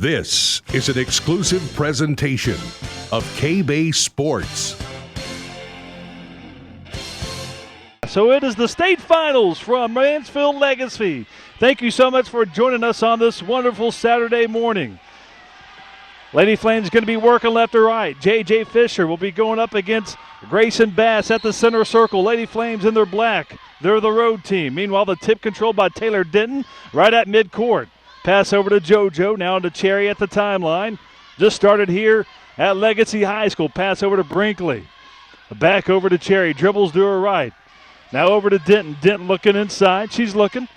This is an exclusive presentation of KBEY Sports. So it is the state finals from Mansfield Legacy. Thank you so much for joining us on this wonderful Saturday morning. Lady Flames going to be working left to right. J.J. Fisher will be going up against Grayson Bass at the center circle. Lady Flames in their black. They're the road team. Meanwhile, the tip controlled by Taylor Denton right at midcourt. Pass over to JoJo, now to Cherry at the timeline. Just started here at Legacy High School. Pass over to Brinkley. Back over to Cherry. Dribbles to her right. Now over to Denton. Denton looking inside. She's looking.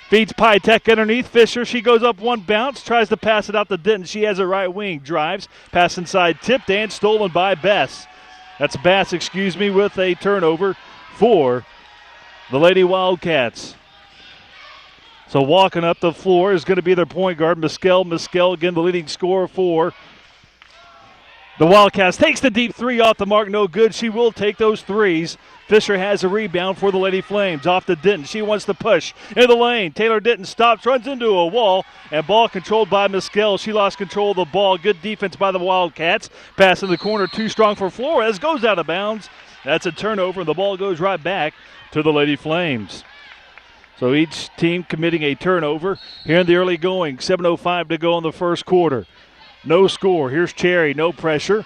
Feeds Pytek underneath. Fisher, she goes up one bounce. Tries to pass it out to Denton. She has a right wing. Drives. Pass inside. Tipped and stolen by Bass. That's Bass, with a turnover for the Lady Wildcats. So walking up the floor is going to be their point guard, Mescal. Mescal, again, the leading scorer for the Wildcats. Takes the deep three off the mark. No good. She will take those threes. Fisher has a rebound for the Lady Flames. Off to Denton. She wants to push in the lane. Taylor Denton stops, runs into a wall, and ball controlled by Mescal. She lost control of the ball. Good defense by the Wildcats. Pass in the corner, too strong for Flores. Goes out of bounds. That's a turnover, and the ball goes right back to the Lady Flames. So each team committing a turnover here in the early going. 7:05 to go in the first quarter. No score. Here's Cherry. No pressure.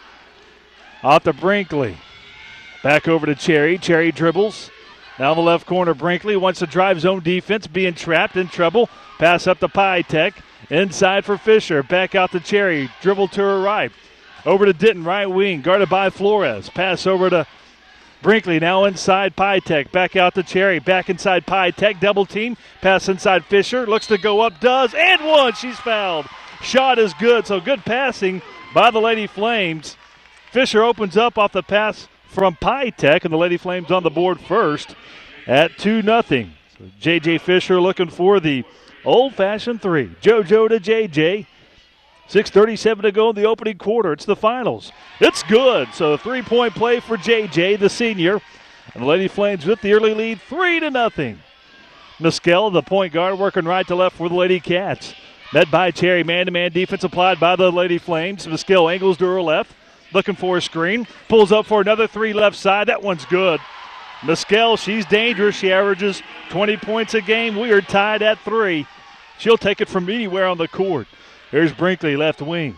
Off to Brinkley. Back over to Cherry. Cherry dribbles. Down the left corner, Brinkley wants to drive zone defense, being trapped in trouble. Pass up to Pytek. Inside for Fisher. Back out to Cherry. Dribble to her right. Over to Denton, right wing. Guarded by Flores. Pass over to Brinkley, now inside Pytek. Back out to Cherry. Back inside Pytek. Double team. Pass inside Fisher. Looks to go up. Does. And one. She's fouled. Shot is good. So good passing by the Lady Flames. Fisher opens up off the pass from Pytek. And the Lady Flames on the board first at 2-0. So J.J. Fisher looking for the old-fashioned three. JoJo to J.J. 6:37 to go in the opening quarter. It's the finals. It's good. So a three-point play for J.J., the senior. And the Lady Flames with the early lead, 3-0. Mescal, the point guard, working right to left for the Lady Cats. Met by Cherry. Man-to-man defense applied by the Lady Flames. Mescal angles to her left. Looking for a screen. Pulls up for another three left side. That one's good. Mescal, she's dangerous. She averages 20 points a game. We are tied at 3. She'll take it from anywhere on the court. Here's Brinkley, left wing.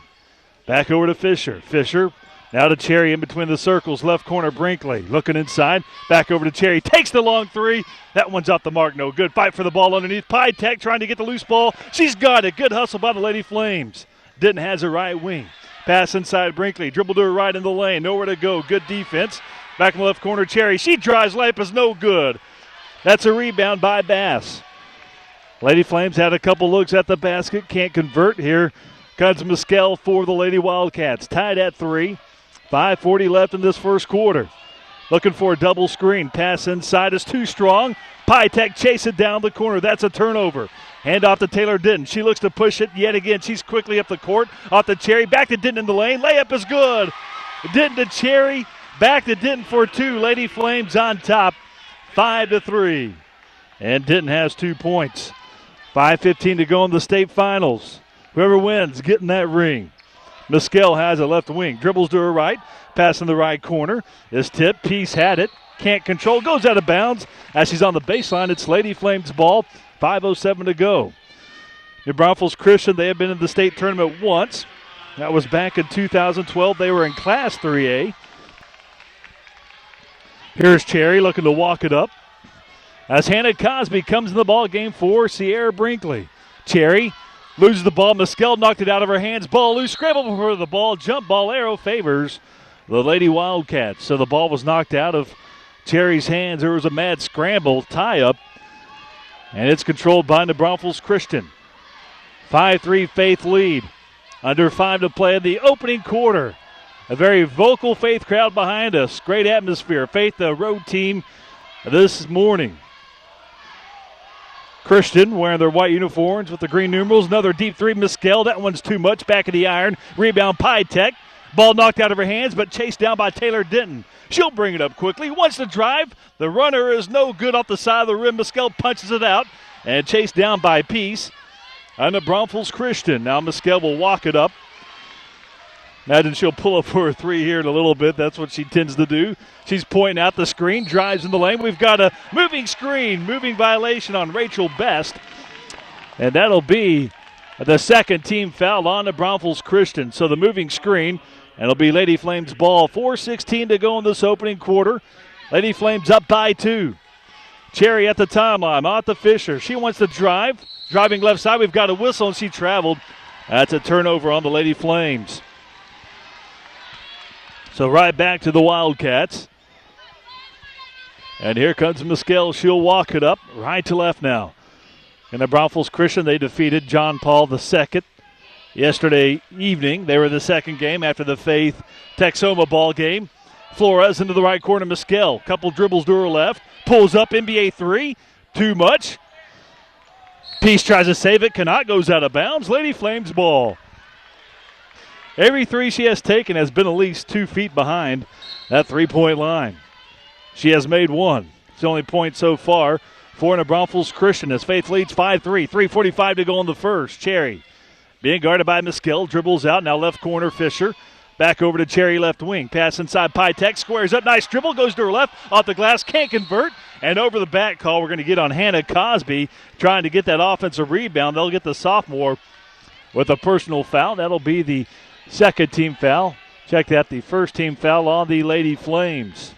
Back over to Fisher. Fisher now to Cherry in between the circles. Left corner, Brinkley looking inside. Back over to Cherry. Takes the long three. That one's off the mark. No good. Fight for the ball underneath. Pytek trying to get the loose ball. She's got it. Good hustle by the Lady Flames. Denton has her right wing. Pass inside Brinkley. Dribble to her right in the lane. Nowhere to go. Good defense. Back in the left corner, Cherry. She drives. Layup is no good. That's a rebound by Bass. Lady Flames had a couple looks at the basket. Can't convert. Here comes Mescal for the Lady Wildcats. Tied at 3. 5:40 left in this first quarter. Looking for a double screen. Pass inside is too strong. Pytek chase it down the corner. That's a turnover. Hand off to Taylor Denton. She looks to push it yet again. She's quickly up the court. Off to Cherry. Back to Denton in the lane. Layup is good. Denton to Cherry. Back to Denton for 2. Lady Flames on top. 5-3. And Denton has 2 points. 5:15 to go in the state finals. Whoever wins, getting that ring. Mescal has a left wing. Dribbles to her right. Pass in the right corner. Is tipped. Peace had it. Can't control. Goes out of bounds. As she's on the baseline, it's Lady Flames ball. 5:07 to go. New Braunfels Christian, they have been in the state tournament once. That was back in 2012. They were in Class 3A. Here's Cherry looking to walk it up. As Hannah Cosby comes in the ball game for Sierra Brinkley. Cherry loses the ball. Mescal knocked it out of her hands. Ball loose. Scramble for the ball. Jump ball arrow favors the Lady Wildcats. So the ball was knocked out of Cherry's hands. There was a mad scramble tie-up. And it's controlled by New Braunfels Christian. 5-3 Faith lead. Under 5 to play in the opening quarter. A very vocal Faith crowd behind us. Great atmosphere. Faith, the road team this morning. Christian wearing their white uniforms with the green numerals. Another deep three, Mescal. That one's too much. Back of the iron. Rebound, Pytek. Ball knocked out of her hands, but chased down by Taylor Denton. She'll bring it up quickly. Wants to drive. The runner is no good off the side of the rim. Mescal punches it out and chased down by Peace. on the Braunfels Christian. Now Mescal will walk it up. Imagine she'll pull up for a three here in a little bit. That's what she tends to do. She's pointing out the screen, drives in the lane. We've got a moving screen, moving violation on Rachel Best. And that'll be the second team foul on the Braunfels Christian. So the moving screen, and it'll be Lady Flames ball. 4:16 to go in this opening quarter. Lady Flames up by 2. Cherry at the timeline. Martha Fisher. She wants to drive. Driving left side. We've got a whistle, and she traveled. That's a turnover on the Lady Flames. So right back to the Wildcats. And here comes Mescal. She'll walk it up right to left now. In the Braunfels Christian, they defeated John Paul II yesterday evening. They were the second game after the Faith Texoma ball game. Flores into the right corner. Mescal. Couple dribbles to her left. Pulls up NBA 3. Too much. Peace tries to save it. Cannot. Goes out of bounds. Lady Flames ball. Every three she has taken has been at least 2 feet behind that three-point line. She has made one. It's the only point so far for the Braunfels Christian as Faith leads 5-3. 3:45 to go in the first. Cherry being guarded by Mescal. Dribbles out. Now left corner Fisher. Back over to Cherry left wing. Pass inside Pytek. Squares up. Nice dribble. Goes to her left. Off the glass. Can't convert. And over the back call we're going to get on Hannah Cosby trying to get that offensive rebound. They'll get the sophomore with a personal foul. That'll be the second team foul. Check that. The first team foul on the Lady Flames.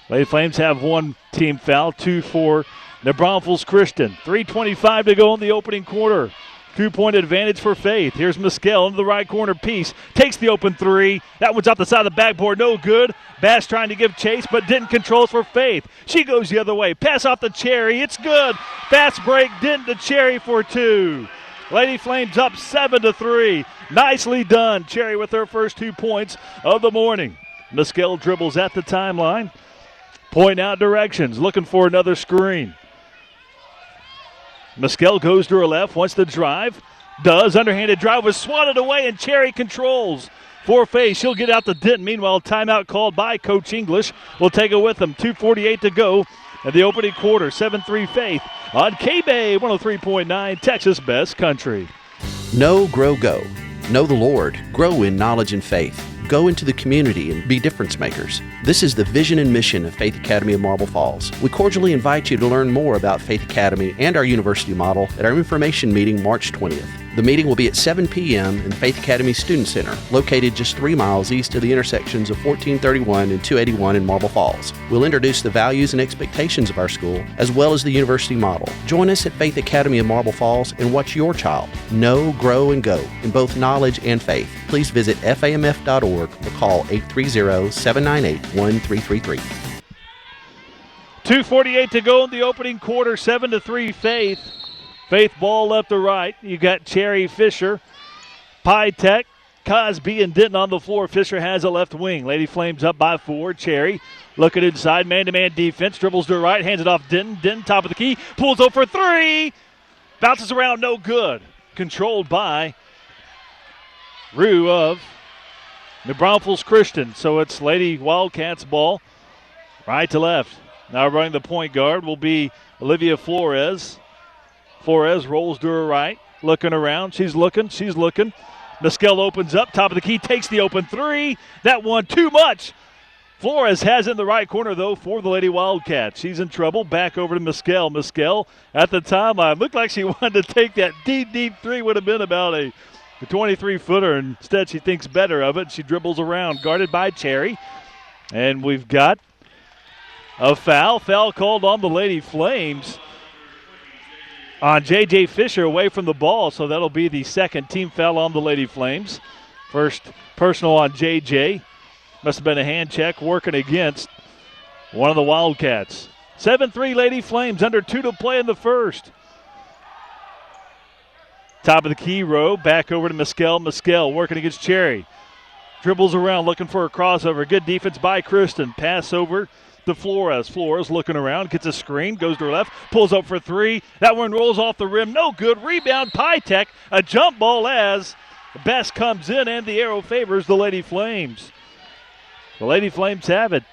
Lady Flames have one team foul. 2 for the Braunfels Christian. 3:25 to go in the opening quarter. 2-point advantage for Faith. Here's Mescal into the right corner piece. Takes the open three. That one's off the side of the backboard. No good. Bass trying to give chase, but didn't control it for Faith. She goes the other way. Pass off the Cherry. It's good. Fast break. Didn't the Cherry for 2. Lady Flames up 7-3. Nicely done. Cherry with her first 2 points of the morning. Mescal dribbles at the timeline. Point out directions. Looking for another screen. Mescal goes to her left, wants to drive. Does. Underhanded drive was swatted away, and Cherry controls. For Faith, she'll get out to Denton. Meanwhile, timeout called by Coach English. We'll take it with them. 2:48 to go in the opening quarter. 7-3 Faith on KBEY 103.9, Texas Best Country. Know, grow, go. Know the Lord. Grow in knowledge and faith. Go into the community and be difference makers. This is the vision and mission of Faith Academy of Marble Falls. We cordially invite you to learn more about Faith Academy and our university model at our information meeting March 20th. The meeting will be at 7 p.m. in Faith Academy Student Center, located just 3 miles east of the intersections of 1431 and 281 in Marble Falls. We'll introduce the values and expectations of our school, as well as the university model. Join us at Faith Academy of Marble Falls and watch your child know, grow, and go in both knowledge and faith. Please visit famf.org or call 830-798-1333. 2:48 to go in the opening quarter. 7-3 Faith. Faith ball left to right. You got Cherry, Fisher, Pytek, Cosby, and Denton on the floor. Fisher has a left wing. Lady Flames up by 4. Cherry looking inside. Man-to-man defense. Dribbles to the right. Hands it off Denton. Denton top of the key. Pulls over 3. Bounces around. No good. Controlled by Rue of the Braunfels Christian. So it's Lady Wildcats ball right to left. Now running the point guard will be Olivia Flores. Flores rolls to her right, looking around. She's looking. Mescal opens up, top of the key, takes the open 3. That one too much. Flores has it in the right corner, though, for the Lady Wildcats. She's in trouble. Back over to Mescal. Mescal at the timeline. Looked like she wanted to take that deep 3. Would have been about a 23-footer. Instead, she thinks better of it. She dribbles around, guarded by Cherry. And we've got a foul. Foul called on the Lady Flames on J.J. Fisher away from the ball, so that'll be the second team foul on the Lady Flames. First personal on J.J. Must have been a hand check working against one of the Wildcats. 7-3 Lady Flames, under 2 to play in the first. Top of the key row, back over to Mescal. Mescal working against Cherry. Dribbles around, looking for a crossover. Good defense by Kristen. Pass over to Flores. Flores looking around, gets a screen, goes to her left, pulls up for 3. That one rolls off the rim. No good. Rebound, Pytek. A jump ball as Best comes in, and the arrow favors the Lady Flames. The Lady Flames have it.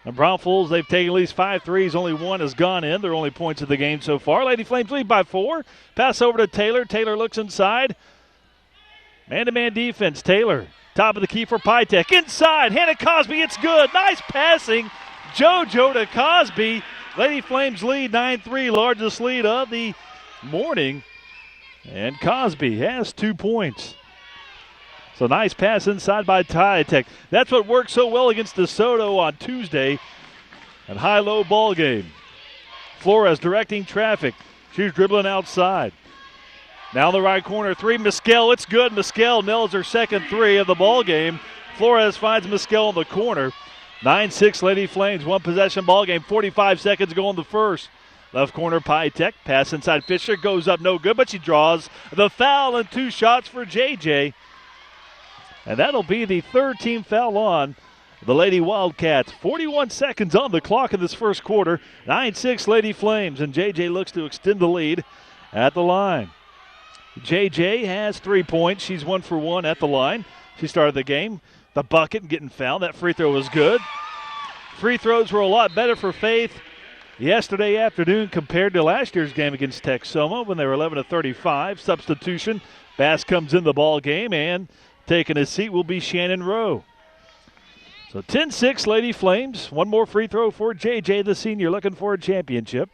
The Braunfels, they've taken at least 5 threes. Only one has gone in. Their only points of the game so far. Lady Flames lead by 4. Pass over to Taylor. Taylor looks inside. Man-to-man defense. Taylor, top of the key for Pytek. Inside, Hannah Cosby, it's good. Nice passing. JoJo to Cosby. Lady Flames lead 9-3, largest lead of the morning. And Cosby has 2 points. So nice pass inside by Pytek. That's what worked so well against DeSoto on Tuesday. That high-low ball game. Flores directing traffic. She's dribbling outside. Now in the right corner, 3, Mescal, it's good. Mescal nails her second 3 of the ball game. Flores finds Mescal in the corner. 9-6 Lady Flames, 1 possession ball game, 45 seconds to go in the first. Left corner, Pytek, pass inside Fisher, goes up no good, but she draws the foul and 2 shots for JJ. And that'll be the 3rd team foul on the Lady Wildcats. 41 seconds on the clock in this first quarter. 9-6 Lady Flames, and JJ looks to extend the lead at the line. JJ has 3 points. She's 1 for 1 at the line. She started the game. The bucket and getting fouled. That free throw was good. Free throws were a lot better for Faith yesterday afternoon compared to last year's game against Texoma when they were 11-35. Substitution. Bass comes in the ball game, and taking his seat will be Shannon Rowe. So 10-6 Lady Flames. 1 more free throw for JJ, the senior, looking for a championship.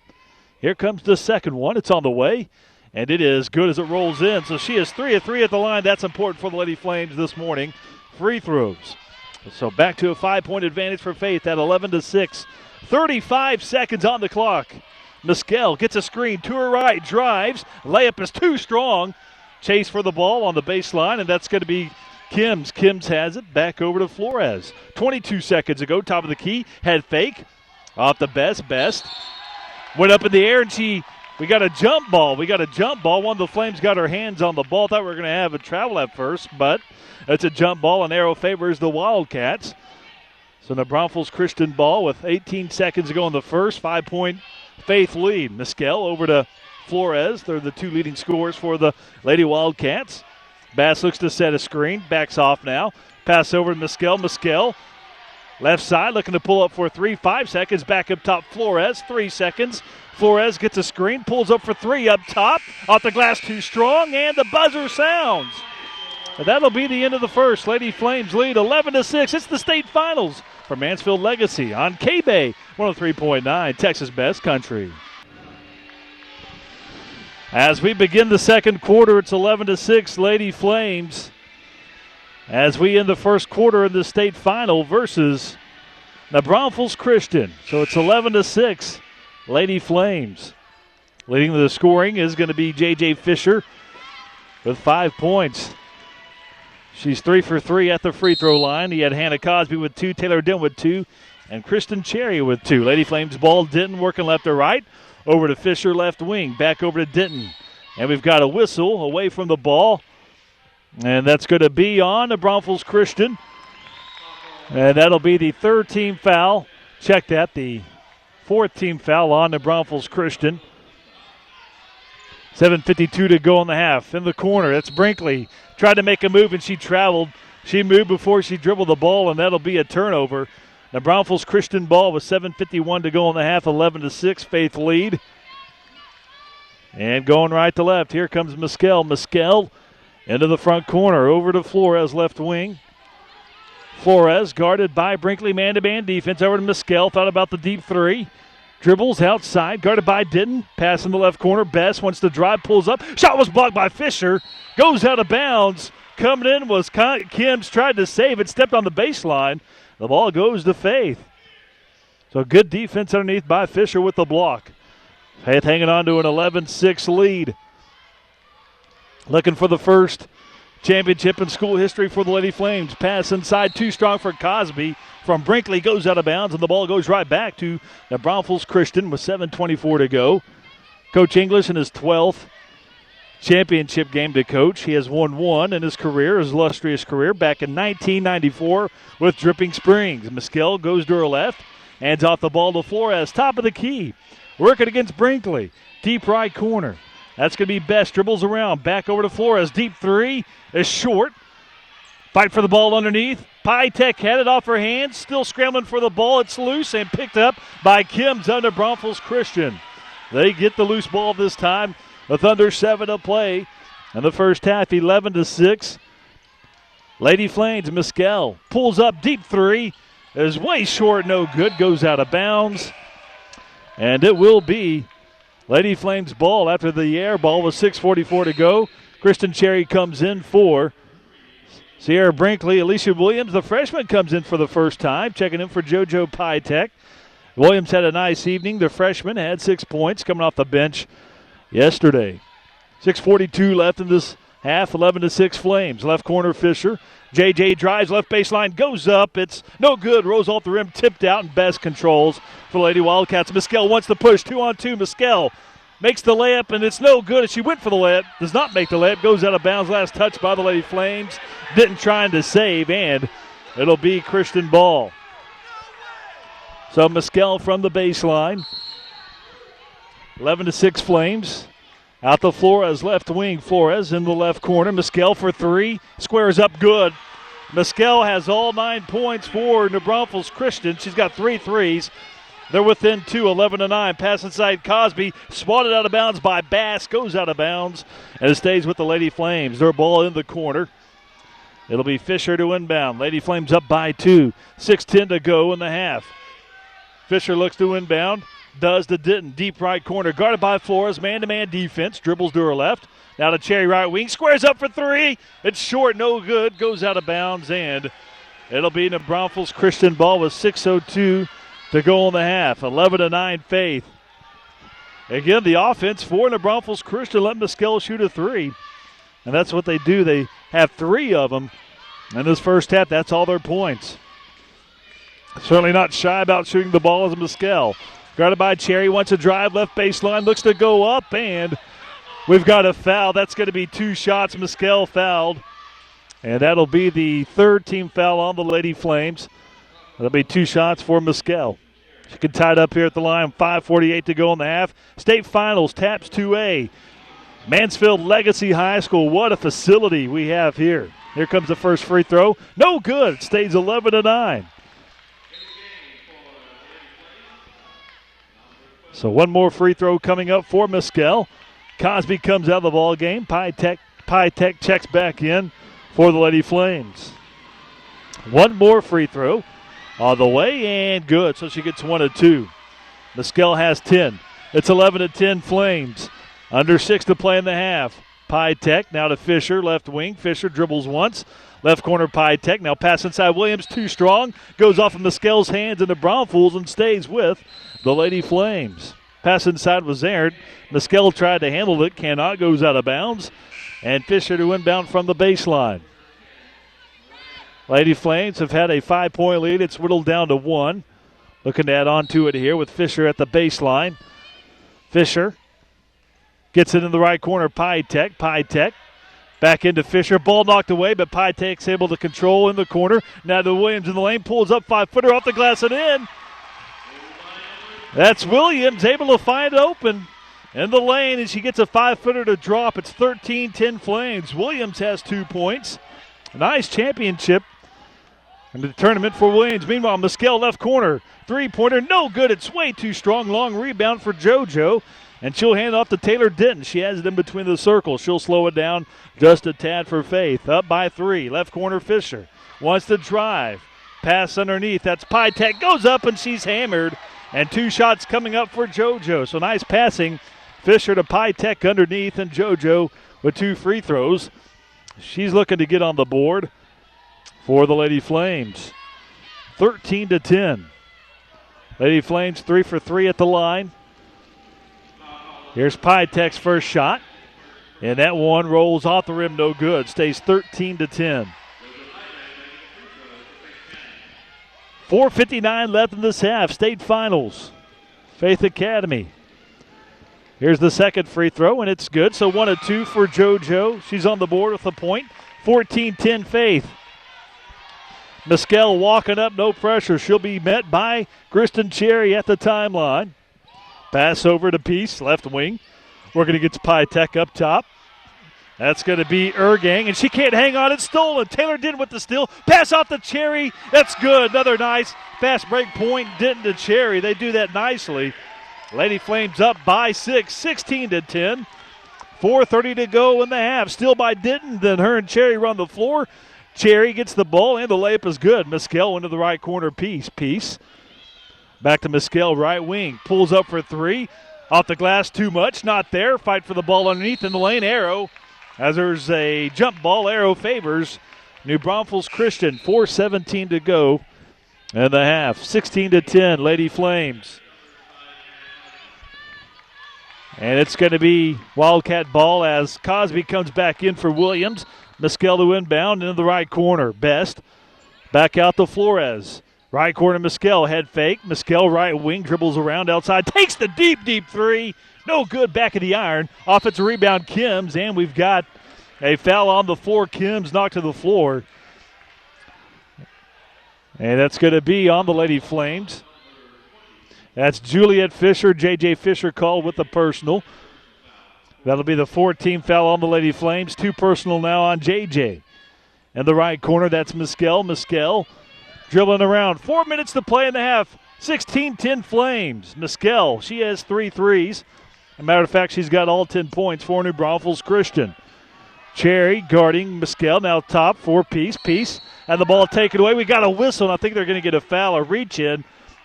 Here comes the second one. It's on the way, and it is good as it rolls in. So she is 3 of 3 at the line. That's important for the Lady Flames this morning. Free throws. So back to a 5-point advantage for Faith at 11-6. 35 seconds on the clock. Mescal gets a screen to her right, drives. Layup is too strong. Chase for the ball on the baseline, and that's going to be Kim's. Kim's has it back over to Flores. 22 seconds ago, top of the key, head fake. Off the Best. Went up in the air, and we got a jump ball. One of the Flames got her hands on the ball. Thought we were going to have a travel at first, but it's a jump ball, and arrow favors the Wildcats. So the Braunfels Christian ball with 18 seconds to go in the first. 5-point Faith lead. Mescal over to Flores. They're the 2 leading scorers for the Lady Wildcats. Bass looks to set a screen. Backs off now. Pass over to Mescal. Mescal, left side, looking to pull up for 3. 5 seconds. Back up top, Flores. 3 seconds. Flores gets a screen. Pulls up for 3 up top. Off the glass, too strong. And the buzzer sounds. And that'll be the end of the first. Lady Flames lead 11-6. It's the state finals for Mansfield Legacy on KBEY 103.9, Texas Best Country. As we begin the second quarter, it's 11-6 Lady Flames. As we end the first quarter in the state final versus the Braunfels Christian. So it's 11-6 Lady Flames. Leading the scoring is going to be J.J. Fisher with 5 points. She's 3 for 3 at the free throw line. He had Hannah Cosby with 2, Taylor Denton with 2, and Kristen Cherry with 2. Lady Flames ball, Denton working left to right. Over to Fisher, left wing. Back over to Denton. And we've got a whistle away from the ball. And that's going to be on the Braunfels Christian. And that'll be the 3rd team foul. Check that, the 4th team foul on the Braunfels Christian. 7:52 to go in the half. In the corner, that's Brinkley. Tried to make a move, and she traveled. She moved before she dribbled the ball, and that'll be a turnover. The Braunfels Christian ball with 7:51 to go in the half, 11-6, Faith lead. And going right to left, here comes Mescal. Mescal into the front corner, over to Flores, left wing. Flores guarded by Brinkley, man-to-man defense, over to Mescal, thought about the deep 3. Dribbles outside, guarded by Denton. Pass in the left corner, Best wants to drive, pulls up. Shot was blocked by Fisher, goes out of bounds. Coming in was Kim's, tried to save it, stepped on the baseline. The ball goes to Faith. So good defense underneath by Fisher with the block. Faith hanging on to an 11-6 lead. Looking for the first championship in school history for the Lady Flames. Pass inside, too strong for Cosby. From Brinkley, goes out of bounds, and the ball goes right back to the Braunfels Christian with 7:24 to go. Coach English in his 12th championship game to coach. He has won 1 in his career, his illustrious career, back in 1994 with Dripping Springs. Mescal goes to her left, hands off the ball to Flores, top of the key. Working against Brinkley, deep right corner. That's going to be Best, dribbles around, back over to Flores. Deep 3 is short. Fight for the ball underneath. Tech had it off her hands, still scrambling for the ball. It's loose and picked up by Kim's under Braunfels Christian. They get the loose ball this time with under 7 to play. In the first half, 11-6. Lady Flames, Mescal pulls up deep three. Is way short, no good, goes out of bounds. And it will be Lady Flames ball after the air ball with 6:44 to go. Kristen Cherry comes in for Sierra Brinkley. Alicia Williams, the freshman, comes in for the first time, checking in for JoJo Tech. Williams had a nice evening. The freshman had 6 points coming off the bench yesterday. 6:42 left in this half, 11-6 Flames. Left corner Fisher. JJ drives left baseline, goes up. It's no good. Rolls off the rim, tipped out, and best controls for Lady Wildcats. Mescal wants to push 2-on-2. Mescal makes the layup, and it's no good. She went for the layup, does not make the layup, goes out of bounds. Last touch by the Lady Flames. Didn't trying to save, and it'll be Christian ball. So Mescal from the baseline. 11-6 Flames. Out to Flores, left wing. Flores in the left corner. Mescal for three. Squares up good. Mescal has all 9 points for New Braunfels Christian. She's got 3 threes. They're within 2, 11-9. Pass inside Cosby. Swatted out of bounds by Bass. Goes out of bounds. And it stays with the Lady Flames. Their ball in the corner. It'll be Fisher to inbound. Lady Flames up by 2. 6:10 to go in the half. Fisher looks to inbound. Does to Ditton. Deep right corner. Guarded by Flores. Man-to-man defense. Dribbles to her left. Now to Cherry right wing. Squares up for three. It's short. No good. Goes out of bounds. And it'll be New Braunfels Christian ball with 6:02 to go in the half. 11-9 Faith. Again, the offense for New Braunfels Christian. Let Mescal shoot a three. And that's what they do. They have 3 of them. In this first half, that's all their points. Certainly not shy about shooting the ball as Mescal. Guarded by Cherry, wants to drive left baseline, looks to go up, and we've got a foul. That's going to be 2 shots. Mescal fouled, and that'll be the 3rd team foul on the Lady Flames. That'll be 2 shots for Mescal. She can tie it up here at the line. 5:48 to go in the half. State Finals, TAPS 2A. Mansfield Legacy High School. What a facility we have here. Here comes the first free throw. No good. It stays 11-9. So one more free throw coming up for Mescal. Cosby comes out of the ball game. Pi Tech checks back in for the Lady Flames. One more free throw on the way and good. So she gets 1 of 2. Mescal has 10. It's 11-10 Flames. Under 6 to play in the half. Pi Tech now to Fisher, left wing. Fisher dribbles once. Left corner Pi Tech. Now pass inside Williams, too strong. Goes off of Mescal's hands into Braunfels and stays with the Lady Flames. Pass inside was errant. Mescal tried to handle it. Cannot. Goes out of bounds. And Fisher to inbound from the baseline. Lady Flames have had a 5-point lead. It's whittled down to 1. Looking to add on to it here with Fisher at the baseline. Fisher gets it in the right corner. Pi Tech. Back into Fisher. Ball knocked away, but Pi Tech's able to control in the corner. Now to Williams in the lane. Pulls up 5-footer off the glass and in. That's Williams able to find open in the lane, and she gets a 5-footer to drop. It's 13-10 Flames. Williams has 2 points. Nice championship in the tournament for Williams. Meanwhile, Mescal left corner. 3-pointer, no good. It's way too strong. Long rebound for JoJo. And she'll hand off to Taylor Denton. She has it in between the circles. She'll slow it down just a tad for Faith. Up by 3. Left corner Fisher. Wants to drive. Pass underneath. That's Pi Tech. Goes up and she's hammered. And 2 shots coming up for JoJo. So nice passing. Fisher to Pi Tech underneath. And JoJo with 2 free throws. She's looking to get on the board for the Lady Flames. 13-10. Lady Flames 3 for 3 at the line. Here's Pi Tech's first shot. And that one rolls off the rim, no good. Stays 13-10. 4:59 left in this half. State Finals. Faith Academy. Here's the second free throw, and it's good. So 1 of 2 for JoJo. She's on the board with a point. 14-10 Faith. Mescal walking up, no pressure. She'll be met by Kristen Cherry at the timeline. Pass over to Peace, left wing. Working against Pi Tech up top. That's going to be Ergang, and she can't hang on. It's stolen. Taylor Denton with the steal. Pass off to Cherry. That's good. Another nice fast break point. Denton to Cherry. They do that nicely. Lady Flames up by 6, 16-10. 4:30 to go in the half. Still by Denton. Then her and Cherry run the floor. Cherry gets the ball, and the layup is good. Mescal into the right corner. Peace. Back to Mescal, right wing. Pulls up for 3. Off the glass, too much. Not there. Fight for the ball underneath in the lane. Arrow. As there's a jump ball, Arrow favors New Braunfels Christian. 4:17 to go in the half. 16-10, Lady Flames. And it's going to be Wildcat ball as Cosby comes back in for Williams. Mescal to inbound into the right corner. Best. Back out to Flores. Right corner, Mescal. Head fake. Mescal right wing. Dribbles around outside. Takes the deep three. No good. Back of the iron. Offensive rebound, Kim's. And we've got a foul on the floor. Kim's knocked to the floor. And that's going to be on the Lady Flames. That's Juliet Fisher. J.J. Fisher called with the personal. That'll be the 14th foul on the Lady Flames. 2 personal now on J.J. In the right corner, that's Mescal. Mescal dribbling around. 4 minutes to play in the half. 16-10 Flames. Mescal, she has 3 threes. As a matter of fact, she's got all 10 points for New Braunfels Christian. Cherry guarding Mescal. Now top for Peace. And the ball taken away. We got a whistle, and I think they're going to get a foul, a reach-in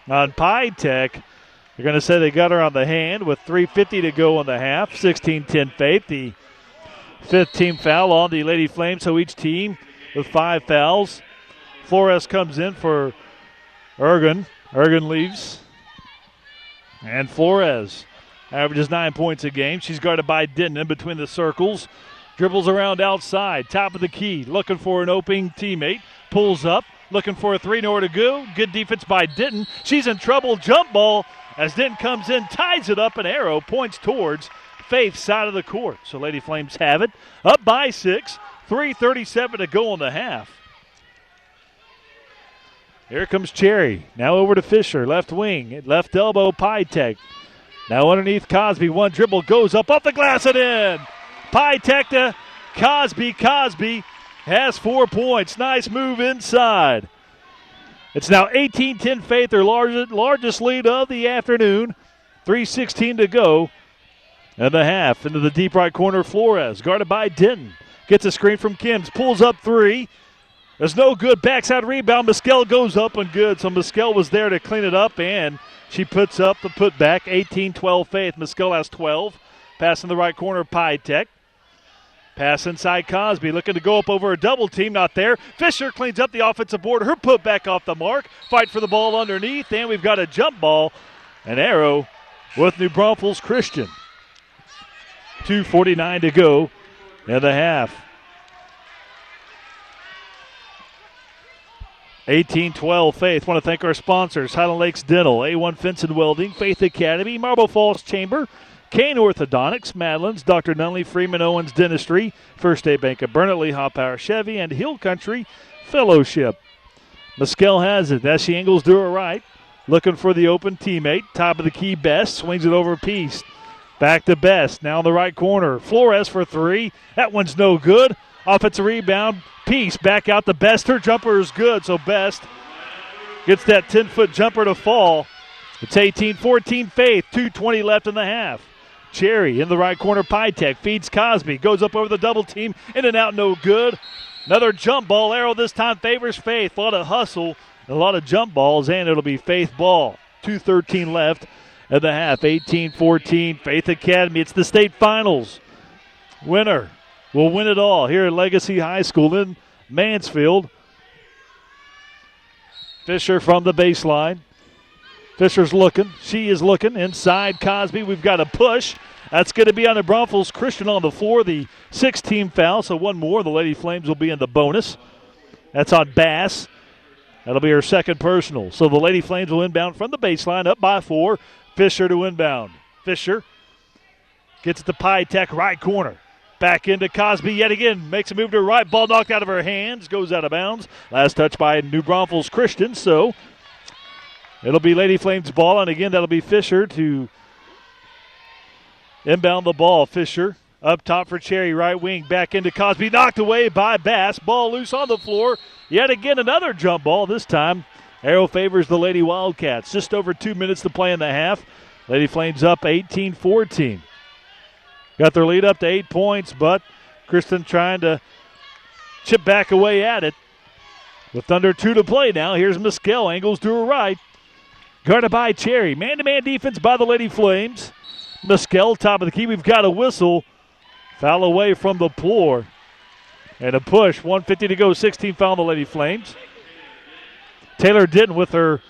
on Pytech. They're going to say they got her on the hand with 3:50 to go in the half. 16-10 Faith. The 15th foul on the Lady Flames, so each team with 5 fouls. Flores comes in for Ergen. Ergen leaves. And Flores averages 9 points a game. She's guarded by Denton in between the circles. Dribbles around outside. Top of the key. Looking for an opening teammate. Pulls up. Looking for a 3, nowhere to go. Good defense by Denton. She's in trouble. Jump ball as Denton comes in, ties it up, and Arrow points towards Faith's side of the court. So Lady Flames have it. Up by 6. 3:37 to go in the half. Here comes Cherry. Now over to Fisher. Left wing. Left elbow, Pytech. Now underneath Cosby. One dribble goes up off the glass and in. Pytech to Cosby. Cosby has 4 points. Nice move inside. It's now 18-10 Faith, their largest lead of the afternoon. 3:16 to go in the half. Into the deep right corner, Flores, guarded by Denton. Gets a screen from Kims. Pulls up 3. There's no good. Backside rebound. Mescal goes up and good. So Mescal was there to clean it up, and she puts up the putback. 18-12 Faith. Mescal has 12. Pass in the right corner, Pytech. Pass inside Cosby, looking to go up over a double team, not there. Fisher cleans up the offensive board. Her putback off the mark. Fight for the ball underneath, and we've got a jump ball. An Arrow with New Braunfels Christian. 2:49 to go in the half. 18-12 Faith. Want to thank our sponsors, Highland Lakes Dental, A1 Fence and Welding, Faith Academy, Marble Falls Chamber, Kane Orthodontics, Madeline's, Dr. Nunley, Freeman Owens Dentistry, First State Bank of Burnett, Lehigh Power Chevy, and Hill Country Fellowship. Mescal has it. As she angles to her right, looking for the open teammate. Top of the key, Best. Swings it over Peace. Back to Best. Now in the right corner. Flores for 3. That one's no good. Offensive rebound. Peace back out to Best. Her jumper is good, so Best gets that 10-foot jumper to fall. It's 18-14 Faith. 2:20 left in the half. Cherry in the right corner. Pytech feeds Cosby. Goes up over the double team. In and out, no good. Another jump ball. Arrow this time favors Faith. A lot of hustle, a lot of jump balls, and it'll be Faith ball. 2:13 left in the half. 18-14 Faith Academy. It's the state finals. Winner will win it all here at Legacy High School in Mansfield. Fisher from the baseline. Fisher's looking. She is looking. Inside Cosby. We've got a push. That's going to be on the Braunfels Christian on the floor. The 6-team foul. So one more. The Lady Flames will be in the bonus. That's on Bass. That'll be her second personal. So the Lady Flames will inbound from the baseline. Up by 4. Fisher to inbound. Fisher gets it to Pytech. Right corner. Back into Cosby yet again. Makes a move to her right. Ball knocked out of her hands. Goes out of bounds. Last touch by New Braunfels Christian. So it'll be Lady Flames ball, and again, that'll be Fisher to inbound the ball. Fisher Up top for Cherry, right wing, back into Cosby, knocked away by Bass. Ball loose on the floor. Yet again, another jump ball. This time, arrow favors the Lady Wildcats. Just over 2 minutes to play in the half. Lady Flames up 18-14. Got their lead up to 8 points, but Kristen trying to chip back away at it. With under 2 to play now, here's Muskell, angles to her right. Guarded by Cherry. Man-to-man defense by the Lady Flames. Muskell, top of the key. We've got a whistle. Foul away from the floor. And a push. 1:50 to go. 16 foul on the Lady Flames. Taylor Denton with her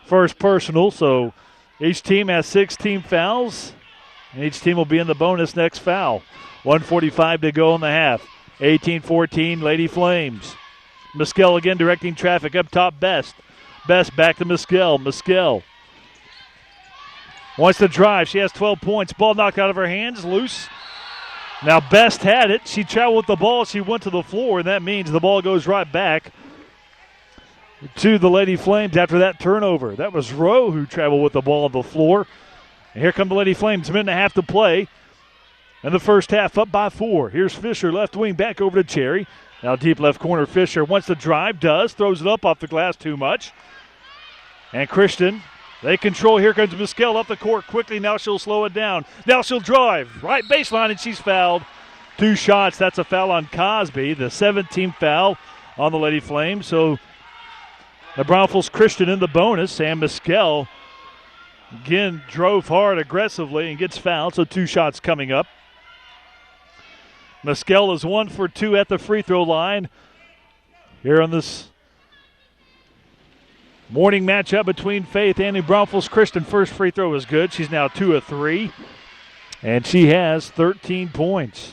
first personal. So each team has 16 fouls. And each team will be in the bonus next foul. 1:45 to go in the half. 18-14 Lady Flames. Muskell again directing traffic up top. Best. Best back to Muskell. Muskell wants to drive. She has 12 points. Ball knocked out of her hands. Loose. Now Best had it. She traveled with the ball. She went to the floor, and that means the ball goes right back to the Lady Flames after that turnover. That was Rowe who traveled with the ball on the floor. And here come the Lady Flames. Minute and a half to play. And the first half up by 4. Here's Fisher, left wing, back over to Cherry. Now deep left corner, Fisher wants to drive, does, throws it up off the glass too much. And Christian, they control. Here comes Muskell up the court quickly. Now she'll slow it down. Now she'll drive. Right baseline, and she's fouled. 2 shots. That's a foul on Cosby. The 17th foul on the Lady Flames. So the Braunfels Christian in the bonus. And Muskell again drove hard aggressively and gets fouled. So 2 shots coming up. Muskell is 1 for 2 at the free throw line here on this morning matchup between Faith and the Braunfels Christian. First free throw is good. She's now 2 of 3, and she has 13 points.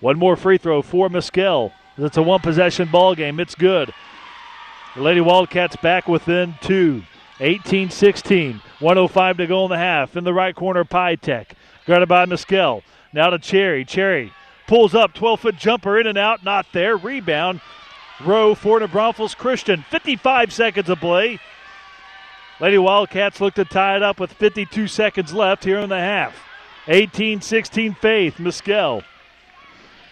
One more free throw for Muskell. It's a one-possession ball game. It's good. The Lady Wildcats back within 2. 18-16. 1:05 to go in the half. In the right corner, Pytek. Guarded by Muskell. Now to Cherry. Cherry pulls up. 12-foot jumper in and out. Not there. Rebound. Rowe for the Braunfels Christian. 55 seconds of play. Lady Wildcats look to tie it up with 52 seconds left here in the half. 18-16 Faith. Muskell.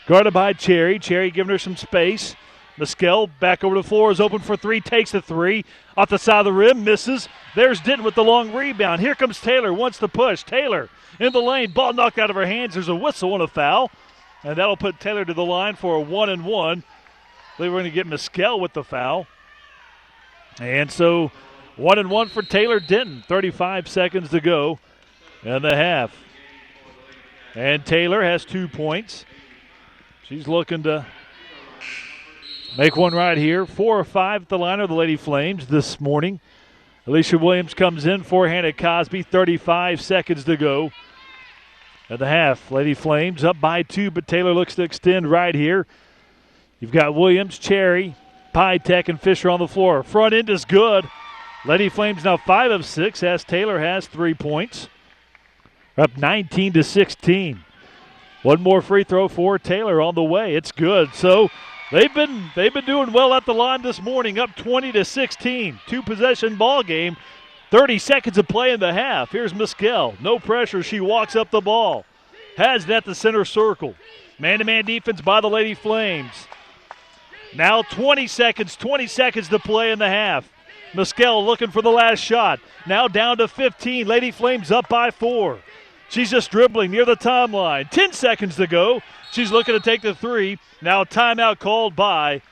Guarded by Cherry. Cherry giving her some space. Muskell back over the floor, is open for 3, takes the 3. Off the side of the rim, misses. There's Denton with the long rebound. Here comes Taylor, wants to push. Taylor in the lane, ball knocked out of her hands. There's a whistle and a foul. And that'll put Taylor to the line for a 1-and-1. I believe we're going to get Muskell with the foul. And so 1-and-1 for Taylor Denton. 35 seconds to go in the half. And Taylor has 2 points. She's looking to make one right here. 4 or 5 at the line of the Lady Flames this morning. Alicia Williams comes in, forehand at Cosby. 35 seconds to go at the half. Lady Flames up by 2, but Taylor looks to extend right here. You've got Williams, Cherry, Pytek, and Fisher on the floor. Front end is good. Lady Flames now 5 of 6 as Taylor has 3 points. Up 19-16. One more free throw for Taylor on the way. It's good. So they've been doing well at the line this morning. Up 20-16. 2-possession ball game. 30 seconds of play in the half. Here's Muskell. No pressure. She walks up the ball. Has it at the center circle. Man-to-man defense by the Lady Flames. Now 20 seconds to play in the half. Muskell looking for the last shot. Now down to 15. Lady Flames up by 4. She's just dribbling near the timeline. 10 seconds to go. She's looking to take the 3. Now timeout called by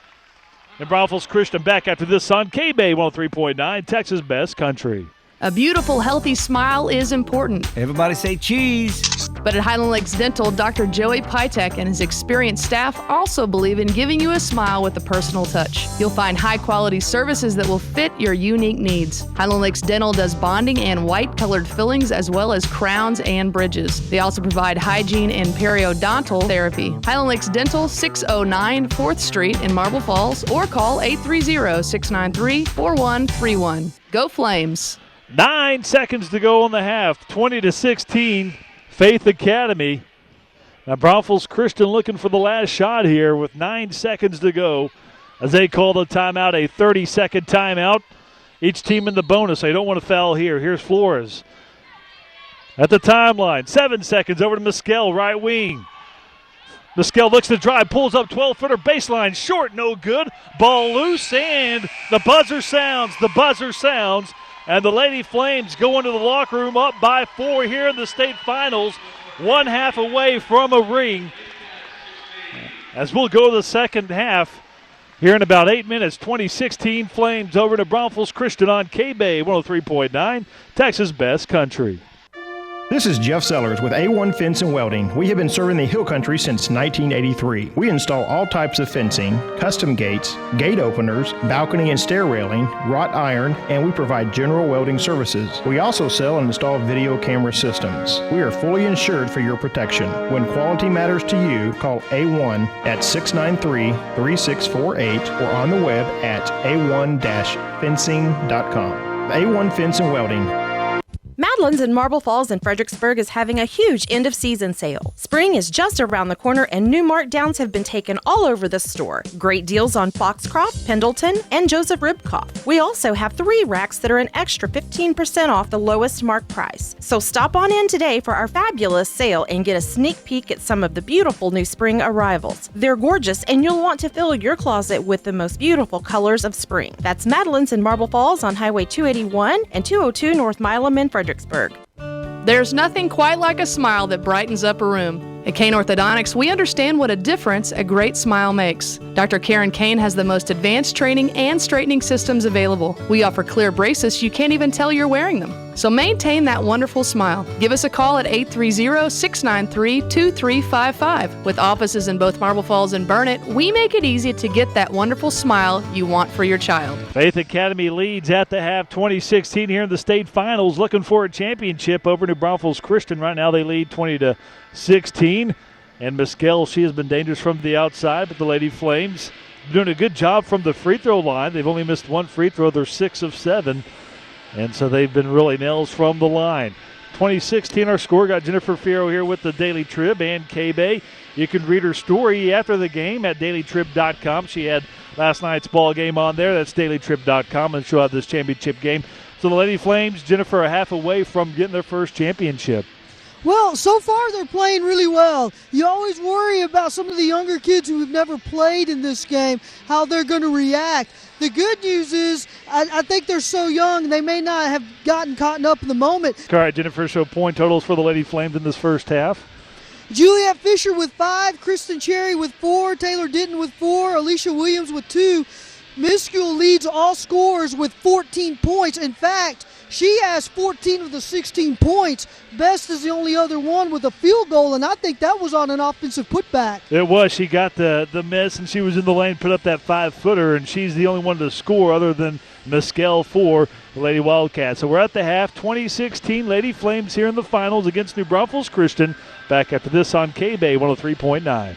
the Braunfels Christian. Back after this on KBEY 103.9, Texas Best Country. A beautiful, healthy smile is important. Everybody say cheese. But at Highland Lakes Dental, Dr. Joey Pytek and his experienced staff also believe in giving you a smile with a personal touch. You'll find high-quality services that will fit your unique needs. Highland Lakes Dental does bonding and white-colored fillings as well as crowns and bridges. They also provide hygiene and periodontal therapy. Highland Lakes Dental, 609 4th Street in Marble Falls, or call 830-693-4131. Go Flames! 9 seconds to go in the half. 20-16, Faith Academy. Now Braunfels Christian looking for the last shot here with 9 seconds to go as they call the timeout, a 30-second timeout. Each team in the bonus. They don't want to foul here. Here's Flores. at the timeline. 7 seconds over to Mescal, right wing. Mescal looks to drive, pulls up 12-footer baseline, short, no good. Ball loose, and the buzzer sounds. The buzzer sounds, and the Lady Flames go into the locker room up by 4 here in the state finals, 1/2 away from a ring. As we'll go to the second half here in about 8 minutes. 2016 Flames over to Braunfels Christian on KBEY 103.9, Texas Best Country. This is Jeff Sellers with A1 Fence and Welding. We have been serving the Hill Country since 1983. We install all types of fencing, custom gates, gate openers, balcony and stair railing, wrought iron, and we provide general welding services. We also sell and install video camera systems. We are fully insured for your protection. When quality matters to you, call A1 at 693-3648 or on the web at a1-fencing.com. A1 Fence and Welding. Madeline's in Marble Falls and Fredericksburg is having a huge end-of-season sale. Spring is just around the corner and new markdowns have been taken all over the store. Great deals on Foxcroft, Pendleton, and Joseph Ribkoff. We also have 3 racks that are an extra 15% off the lowest mark price. So stop on in today for our fabulous sale and get a sneak peek at some of the beautiful new spring arrivals. They're gorgeous and you'll want to fill your closet with the most beautiful colors of spring. That's Madeline's in Marble Falls on Highway 281 and 202 North Milam in Fredericksburg. There's nothing quite like a smile that brightens up a room. At Kane Orthodontics, we understand what a difference a great smile makes. Dr. Karen Kane has the most advanced training and straightening systems available. We offer clear braces you can't even tell you're wearing them. So maintain that wonderful smile. Give us a call at 830-693-2355. With offices in both Marble Falls and Burnett, we make it easy to get that wonderful smile you want for your child. Faith Academy leads at the half 2016 here in the state finals, looking for a championship over New Braunfels Christian. Right now they lead 20-16. And Mescal, she has been dangerous from the outside, but the Lady Flames doing a good job from the free throw line. They've only missed 1 free throw. They're 6 of 7. And so they've been really nails from the line. 2016, our score got Jennifer Fierro here with the Daily Trib and KBEY. You can read her story after the game at dailytrib.com. She had last night's ball game on there. That's dailytrib.com, and she'll have this championship game. So the Lady Flames, Jennifer, a half away from getting their first championship. Well, so far they're playing really well. You always worry about some of the younger kids who have never played in this game, how they're going to react. The good news is I think they're so young they may not have gotten caught up in the moment. All right, Jennifer, show point totals for the Lady Flames in this first half. Juliet Fisher with 5, Kristen Cherry with 4, Taylor Denton with 4, Alicia Williams with 2. Miscule leads all scorers with 14 points. In fact, she has 14 of the 16 points. Best is the only other one with a field goal, and I think that was on an offensive putback. It was. She got the miss, and she was in the lane, put up that 5-footer, and she's the only one to score other than Mescal for the Lady Wildcats. So we're at the half. 2016 Lady Flames here in the finals against New Braunfels Christian. Back after this on KBEY 103.9.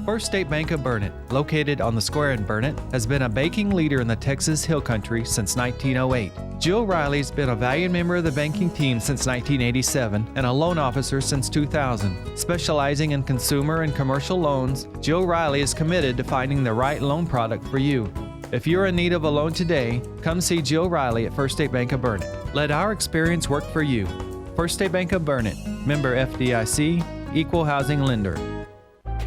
First State Bank of Burnett, located on the square in Burnett, has been a banking leader in the Texas Hill Country since 1908. Jill Riley's been a valued member of the banking team since 1987 and a loan officer since 2000. Specializing in consumer and commercial loans, Jill Riley is committed to finding the right loan product for you. If you're in need of a loan today, come see Jill Riley at First State Bank of Burnett. Let our experience work for you. First State Bank of Burnett, member FDIC, equal housing lender.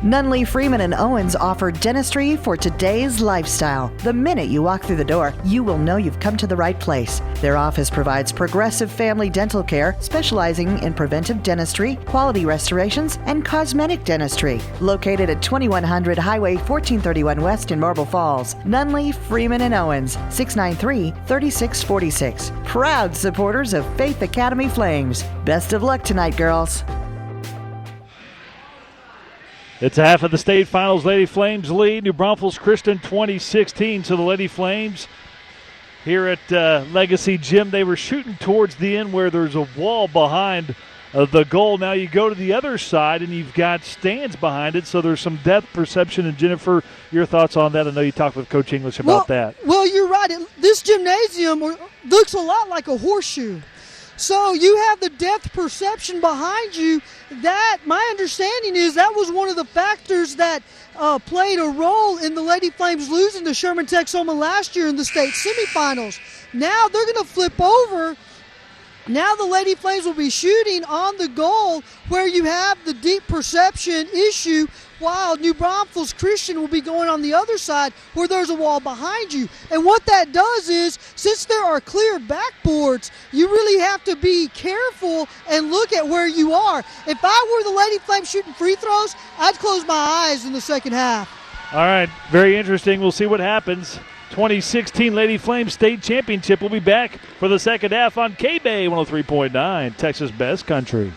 Nunley, Freeman & Owens offer dentistry for today's lifestyle. The minute you walk through the door, you will know you've come to the right place. Their office provides progressive family dental care, specializing in preventive dentistry, quality restorations, and cosmetic dentistry. Located at 2100 Highway 1431 West in Marble Falls. Nunley, Freeman & Owens, 693-3646. Proud supporters of Faith Academy Flames. Best of luck tonight, girls. It's a half of the state finals. Lady Flames lead. New Braunfels Christian 2016. So the Lady Flames here at Legacy Gym, they were shooting towards the end where there's a wall behind the goal. Now you go to the other side and you've got stands behind it, so there's some depth perception. And Jennifer, your thoughts on that? I know you talked with Coach English about that. Well, you're right. This gymnasium looks a lot like a horseshoe. So you have the depth perception behind you. That, my understanding is, that was one of the factors that played a role in the Lady Flames losing to Sherman-Texoma last year in the state semifinals. Now they're going to flip over Now the Lady Flames will be shooting on the goal where you have the deep perception issue, while New Braunfels Christian will be going on the other side where there's a wall behind you. And what that does is, since there are clear backboards, you really have to be careful and look at where you are. If I were the Lady Flames shooting free throws, I'd close my eyes in the second half. All right, very interesting. We'll see what happens. 2016 Lady Flames State Championship will be back for the second half on KBEY 103.9, Texas Best Country.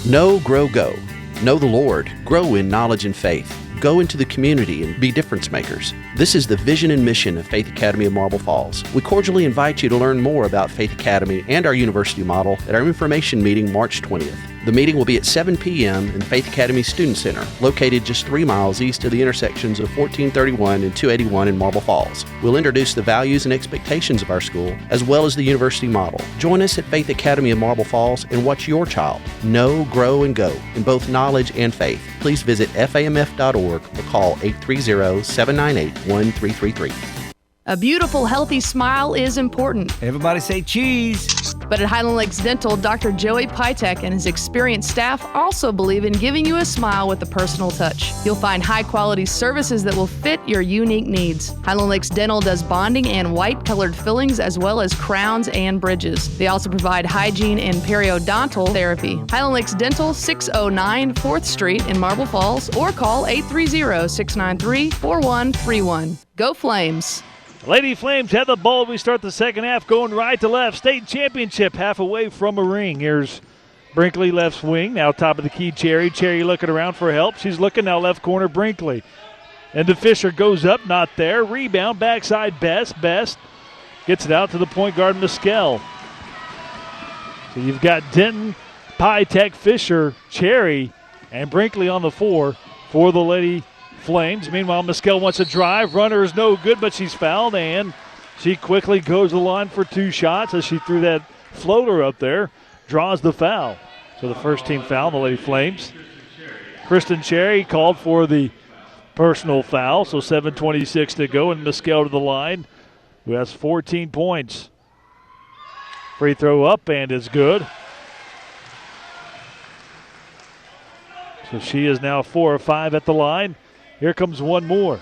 Know, grow, go. Know the Lord. Grow in knowledge and faith. Go into the community and be difference makers. This is the vision and mission of Faith Academy of Marble Falls. We cordially invite you to learn more about Faith Academy and our university model at our information meeting March 20th. The meeting will be at 7 p.m. in Faith Academy Student Center, located just 3 miles east of the intersections of 1431 and 281 in Marble Falls. We'll introduce the values and expectations of our school, as well as the university model. Join us at Faith Academy of Marble Falls and watch your child know, grow, and go in both knowledge and faith. Please visit famf.org or call 830-798-1333. A beautiful, healthy smile is important. Everybody say cheese. But at Highland Lakes Dental, Dr. Joey Pytek and his experienced staff also believe in giving you a smile with a personal touch. You'll find high-quality services that will fit your unique needs. Highland Lakes Dental does bonding and white-colored fillings as well as crowns and bridges. They also provide hygiene and periodontal therapy. Highland Lakes Dental, 609 4th Street in Marble Falls, or call 830-693-4131. Go Flames! Lady Flames had the ball. We start the second half going right to left. State championship half away from a ring. Here's Brinkley left wing. Now top of the key, Cherry. Cherry looking around for help. She's looking now left corner, Brinkley. And the Fisher goes up, not there. Rebound, backside, Best. Best gets it out to the point guard, Mescal. So you've got Denton, Pytek, Fisher, Cherry, and Brinkley on the floor for the Lady Flames. Meanwhile, Mescal wants a drive. Runner is no good, but she's fouled, and she quickly goes to the line for 2 shots as she threw that floater up there. Draws the foul. So the first team foul, the Lady Flames. Kristen Cherry called for the personal foul, so 7:26 to go, and Mescal to the line, who has 14 points. Free throw up and is good. So she is now 4 of 5 at the line. Here comes one more.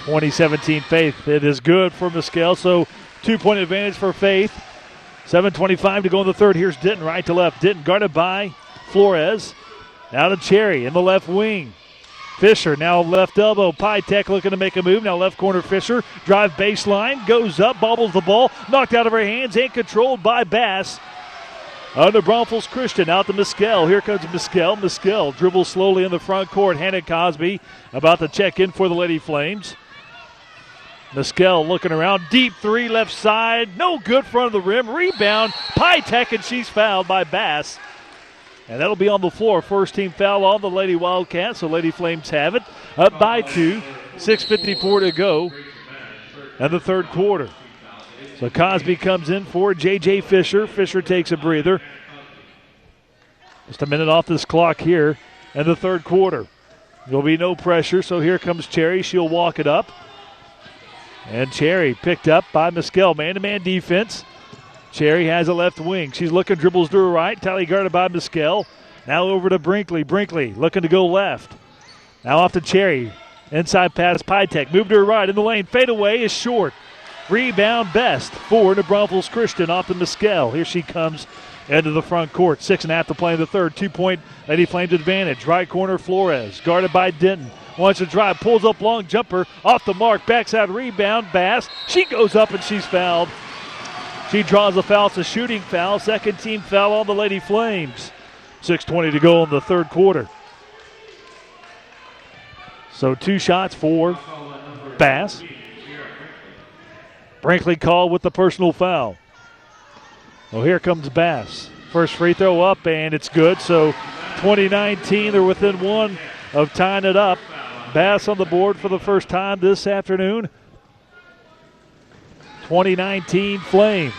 2017 Faith. It is good for Mescal, so 2-point advantage for Faith. 7:25 to go in the third. Here's Denton right to left. Denton guarded by Flores. Now to Cherry in the left wing. Fisher now left elbow. Pytek looking to make a move. Now left corner Fisher. Drive baseline. Goes up. Bobbles the ball. Knocked out of her hands and controlled by Bass. Under Braunfels Christian, out to Mescal. Here comes Mescal. Mescal dribbles slowly in the front court. Hannah Cosby about to check in for the Lady Flames. Mescal looking around. Deep three, left side. No good, front of the rim. Rebound. Pytek, and she's fouled by Bass. And that'll be on the floor. First team foul on the Lady Wildcats. So Lady Flames have it. Up by 2. 6:54 to go in the third quarter. So Cosby comes in for J.J. Fisher. Fisher takes a breather. Just a minute off this clock here in the third quarter. There'll be no pressure, so here comes Cherry. She'll walk it up. And Cherry picked up by Mescal. Man-to-man defense. Cherry has a left wing. She's looking, dribbles to her right. Tally guarded by Mescal. Now over to Brinkley. Brinkley looking to go left. Now off to Cherry. Inside pass, Pytek. Move to her right in the lane. Fade away is short. Rebound Best for New Braunfels Christian off to Mescal. Here she comes into the front court. 6.5 to play in the third. 2-point Lady Flames advantage. Right corner Flores. Guarded by Denton. Wants to drive. Pulls up long jumper. Off the mark. Backside rebound. Bass. She goes up and she's fouled. She draws a foul. It's a shooting foul. Second team foul on the Lady Flames. 6:20 to go in the third quarter. So 2 shots for Bass. Brinkley called with the personal foul. Well, here comes Bass. First free throw up, and it's good. So 2019, they're within 1 of tying it up. Bass on the board for the first time this afternoon. 2019 Flames.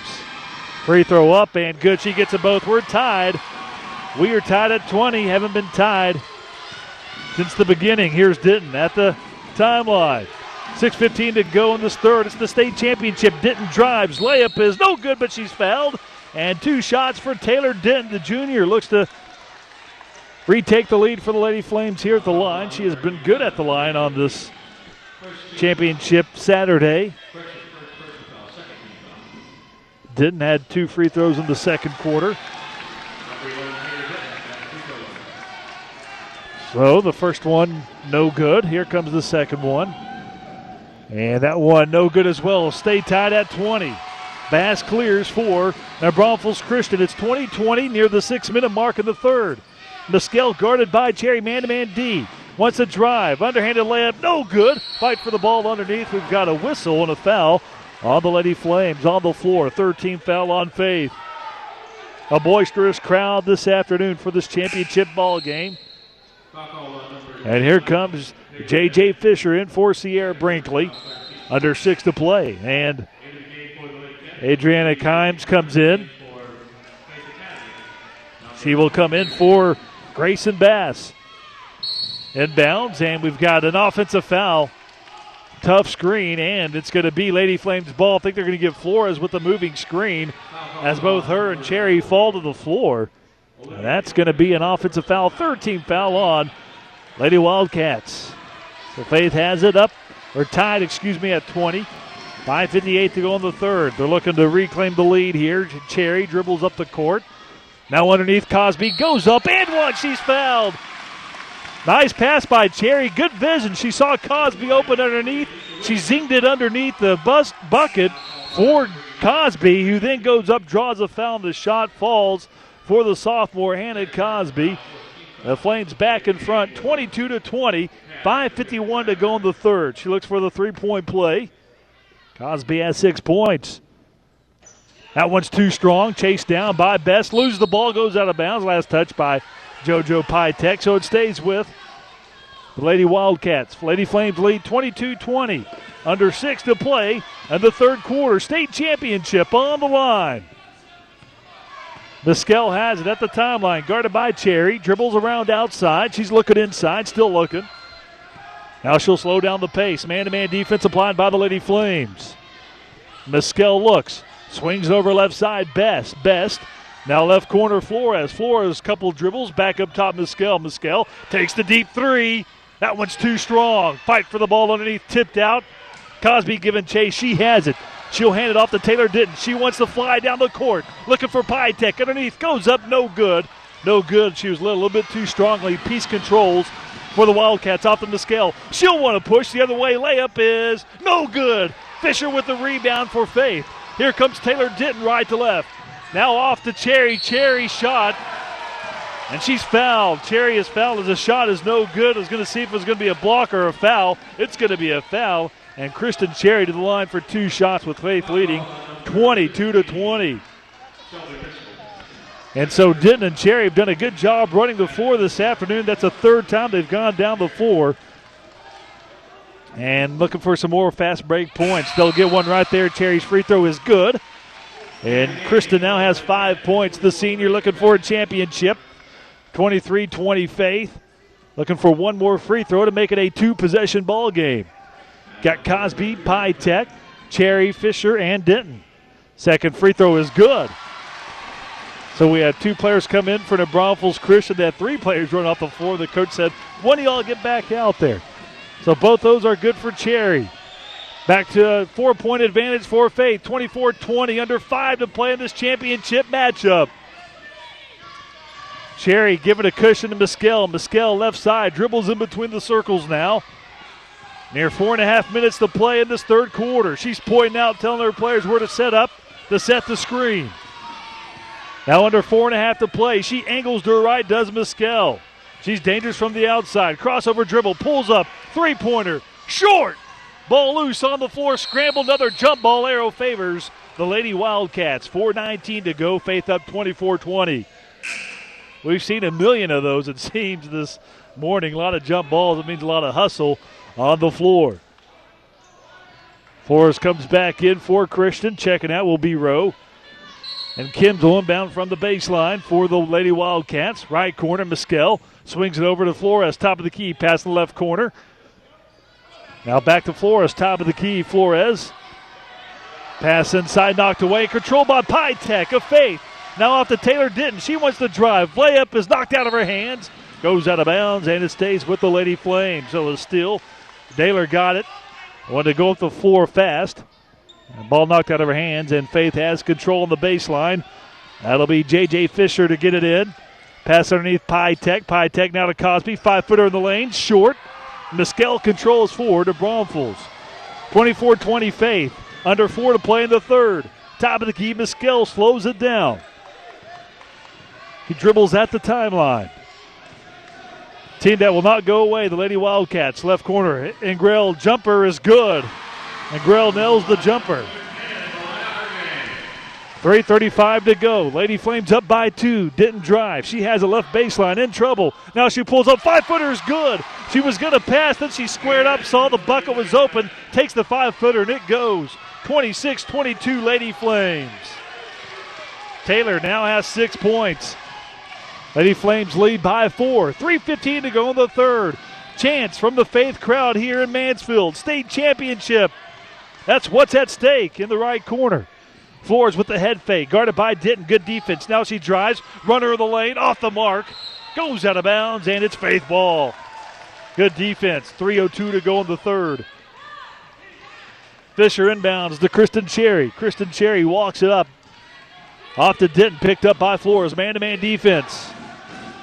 Free throw up and good. She gets them both. We're tied. We are tied at 20. Haven't been tied since the beginning. Here's Denton at the timeline. 6:15 to go in this third. It's the state championship. Denton drives. Layup is no good, but she's fouled. And 2 shots for Taylor Denton. The junior looks to retake the lead for the Lady Flames here at the line. She has been good at the line on this championship Saturday. Denton had 2 free throws in the second quarter. So the first one, no good. Here comes the second one. And that one, no good as well. Stay tied at 20. Bass clears for Braunfels Christian. It's 20-20 near the 6-minute mark in the third. Mescal guarded by Cherry, man-to-man D. Wants a drive, underhanded layup, no good. Fight for the ball underneath. We've got a whistle and a foul on the Lady Flames on the floor. 13th foul on Faith. A boisterous crowd this afternoon for this championship ball game. And here comes J.J. Fisher in for Sierra Brinkley. Under 6 to play. And Adriana Kimes comes in. She will come in for Grayson Bass. Inbounds, and we've got an offensive foul. Tough screen, and it's going to be Lady Flames ball. I think they're going to give Flores with the moving screen as both her and Cherry fall to the floor. And that's going to be an offensive foul. 13th foul on Lady Wildcats. So Faith has it up, or tied, at 20. 5:58 to go in the third. They're looking to reclaim the lead here. Cherry dribbles up the court. Now underneath, Cosby goes up and one. She's fouled. Nice pass by Cherry. Good vision. She saw Cosby open underneath. She zinged it underneath the bucket for Cosby, who then goes up, draws a foul, and the shot falls for the sophomore, Hannah Cosby. The Flames back in front, 22-20. 5:51 to go in the third. She looks for the three-point play. Cosby has 6 points. That one's too strong. Chased down by Best. Loses the ball, goes out of bounds. Last touch by JoJo Pytek, so it stays with the Lady Wildcats. Lady Flames lead 22-20. Under 6 to play in the third quarter. State championship on the line. Mescal has it at the timeline. Guarded by Cherry. Dribbles around outside. She's looking inside. Still looking. Now she'll slow down the pace. Man-to-man defense applied by the Lady Flames. Mescal looks. Swings over left side. Best. Now left corner Flores. Flores couple dribbles. Back up top Mescal. Mescal takes the deep three. That one's too strong. Fight for the ball underneath. Tipped out. Cosby giving chase. She has it. She'll hand it off to Taylor Denton. She wants to fly down the court. Looking for Pytek. Underneath. Goes up. No good. She was lit a little bit too strongly. Piece controls for the Wildcats off the Mescal. She'll want to push the other way. Layup is no good. Fisher with the rebound for Faith. Here comes Taylor Denton right to left. Now off to Cherry. Cherry shot. And she's fouled. Cherry is fouled as the shot is no good. I was going to see if it was going to be a block or a foul. It's going to be a foul. And Kristen Cherry to the line for 2 shots with Faith leading 22-20. And so Denton and Cherry have done a good job running the floor this afternoon. That's the third time they've gone down the floor. And looking for some more fast break points. They'll get one right there. Cherry's free throw is good. And Kristen now has 5 points. The senior looking for a championship. 23-20 Faith. Looking for one more free throw to make it a 2-possession ball game. Got Cosby, Pytek, Cherry, Fisher, and Denton. Second free throw is good. So we had 2 players come in for the Braunfels Christian. They had 3 players run off the floor. The coach said, when do y'all get back out there? So both those are good for Cherry. Back to a 4-point advantage for Faith. 24-20, under 5 to play in this championship matchup. Cherry giving a cushion to Mescal. Mescal left side, dribbles in between the circles now. Near 4.5 minutes to play in this third quarter. She's pointing out, telling her players where to set up to set the screen. Now under 4.5 to play. She angles to her right, does Mescal. She's dangerous from the outside. Crossover dribble, pulls up, three-pointer, short. Ball loose on the floor, scrambled, another jump ball arrow favors the Lady Wildcats. 4:19 to go, Faith up 24-20. We've seen a million of those, it seems, this morning. A lot of jump balls. It means a lot of hustle on the floor. Flores comes back in for Christian. Checking out will be Rowe. And Kim's inbound from the baseline for the Lady Wildcats. Right corner, Mescal swings it over to Flores. Top of the key, pass the left corner. Now back to Flores, top of the key. Flores. Pass inside, knocked away. Controlled by Pytek of Faith. Now off to Taylor Denton. She wants to drive. Layup is knocked out of her hands. Goes out of bounds, and it stays with the Lady Flames. So it's still. Daler got it. Wanted to go up the floor fast. Ball knocked out of her hands, and Faith has control on the baseline. That'll be J.J. Fisher to get it in. Pass underneath Pytek. Pytek now to Cosby. 5-footer in the lane. Short. Mescal controls forward to Braunfels. 24-20 Faith. Under 4 to play in the third. Top of the key. Mescal slows it down. He dribbles at the timeline. Team that will not go away, the Lady Wildcats. Left corner. Ingrell jumper is good. Ingrell nails the jumper. 3:35 to go. Lady Flames up by 2. Didn't drive. She has a left baseline. In trouble. Now she pulls up. 5-footer is good. She was going to pass. Then she squared up. Saw the bucket was open. Takes the 5-footer and it goes. 26-22 Lady Flames. Taylor now has 6 points. Lady Flames lead by 4. 3:15 to go in the third. Chance from the Faith crowd here in Mansfield. State championship. That's what's at stake in the right corner. Flores with the head fake. Guarded by Denton. Good defense. Now she drives. Runner of the lane. Off the mark. Goes out of bounds, and it's Faith ball. Good defense. 3:02 to go in the third. Fisher inbounds to Kristen Cherry. Kristen Cherry walks it up. Off to Denton. Picked up by Flores. Man-to-man defense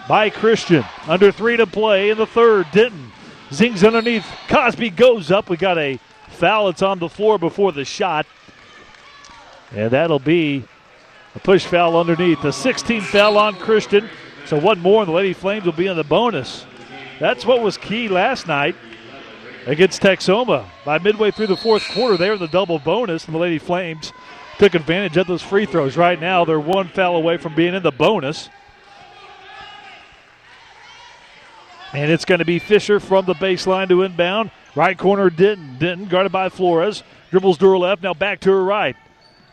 by Christian. Under 3 to play in the third. Denton zings underneath. Cosby goes up. We got a foul. It's on the floor before the shot. And that'll be a push foul underneath. The 16th foul on Christian. So one more and the Lady Flames will be in the bonus. That's what was key last night against Texoma. By midway through the fourth quarter, they were in the double bonus, and the Lady Flames took advantage of those free throws. Right now, they're one foul away from being in the bonus. And it's going to be Fisher from the baseline to inbound. Right corner, Denton guarded by Flores. Dribbles to her left, now back to her right.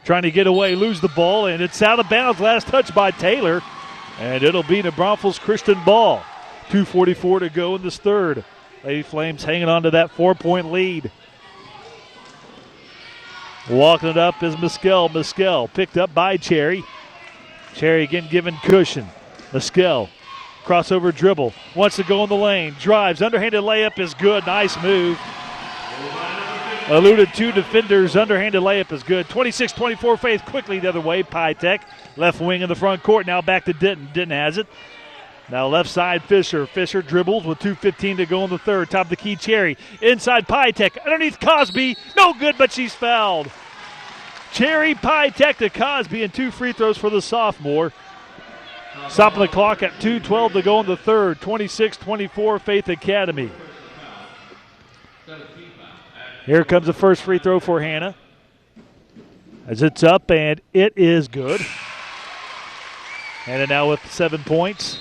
Trying to get away, lose the ball, and it's out of bounds. Last touch by Taylor. And it'll be the Braunfels Christian ball. 2:44 to go in this third. Lady Flames hanging on to that 4-point lead. Walking it up is Mescal. Mescal picked up by Cherry. Cherry again given cushion. Mescal, crossover dribble. Wants to go in the lane. Drives. Underhanded layup is good. Nice move. Eluded 2 defenders. Underhanded layup is good. 26-24 Faith quickly the other way. Pytek. Left wing in the front court. Now back to Denton. Denton has it. Now left side Fisher. Fisher dribbles with 2:15 to go in the third. Top of the key Cherry. Inside Pytek. Underneath Cosby. No good, but she's fouled. Cherry, Pytek to Cosby, and 2 free throws for the sophomore. Stopping the clock at 2:12 to go in the third. 26-24 Faith Academy. Here comes the first free throw for Hannah. As it's up, and it is good. Hannah now with 7 points.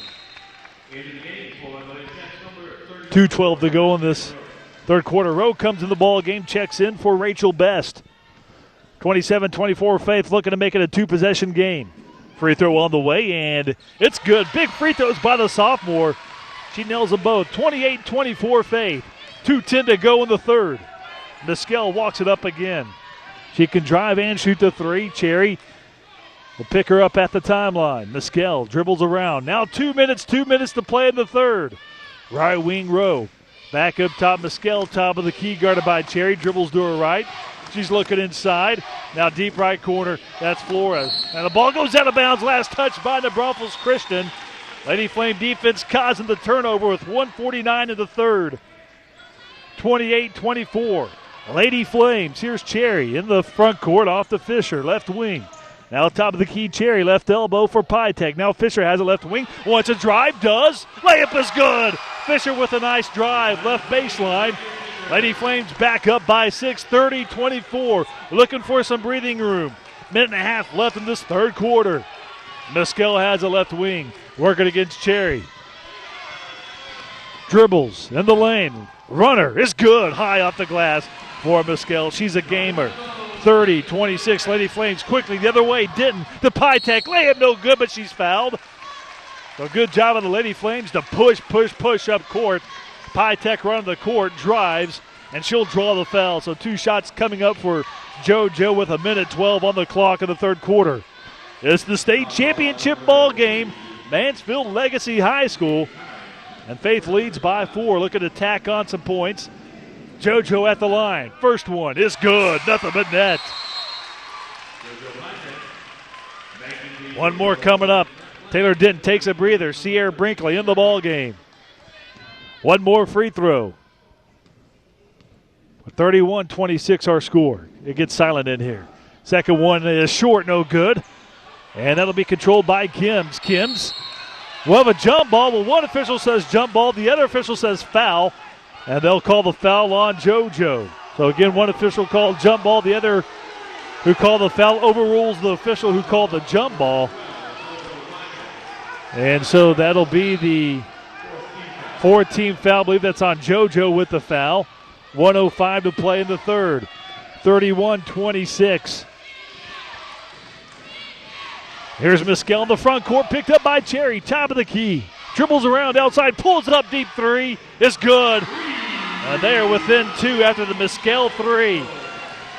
2:12 to go in this third quarter. Rowe comes in the ball game, checks in for Rachel Best. 27-24 Faith looking to make it a 2-possession game. Free throw on the way, and it's good. Big free throws by the sophomore. She nails them both. 28-24 Faith. 2:10 to go in the third. Mescal walks it up again. She can drive and shoot the 3. Cherry will pick her up at the timeline. Mescal dribbles around. Now 2 minutes to play in the third. Right wing Rowe. Back up top, Mescal, top of the key, guarded by Cherry. Dribbles to her right. She's looking inside. Now deep right corner. That's Flores. And the ball goes out of bounds. Last touch by the Braunfels Christian. Lady Flame defense causing the turnover with 1:49 in the third. 28-24. Lady Flames. Here's Cherry in the front court off to Fisher. Left wing. Now top of the key, Cherry. Left elbow for Pytek. Now Fisher has a left wing. Wants a drive. Does. Layup is good. Fisher with a nice drive. Left baseline. Lady Flames back up by 6. 30-24. Looking for some breathing room. Minute and a half left in this third quarter. Mescal has a left wing. Working against Cherry. Dribbles in the lane. Runner is good. High off the glass for Mescal. She's a gamer. 30-26. Lady Flames quickly the other way. Denton to Pytek. Layup no good, but she's fouled. So good job of the Lady Flames to push up court. Pytek running the court, drives, and she'll draw the foul. So 2 shots coming up for JoJo with 1:12 on the clock in the third quarter. It's the state championship ball game, Mansfield Legacy High School, and Faith leads by 4. Looking to tack on some points. JoJo at the line. First one is good. Nothing but net. One more coming up. Taylor Denton takes a breather. Sierra Brinkley in the ball game. One more free throw. 31-26 our score. It gets silent in here. Second one is short, no good. And that'll be controlled by Kims. Kims will have a jump ball. Well, one official says jump ball. The other official says foul. And they'll call the foul on JoJo. So again, one official called jump ball. The other who called the foul overrules the official who called the jump ball. And so that'll be the 4th-team foul. I believe that's on JoJo with the foul. 1:05 to play in the third. 31-26. Here's Mescal in the front court, picked up by Cherry, top of the key. Dribbles around outside, pulls it up deep three. It's good. They are within 2 after the Mescal three.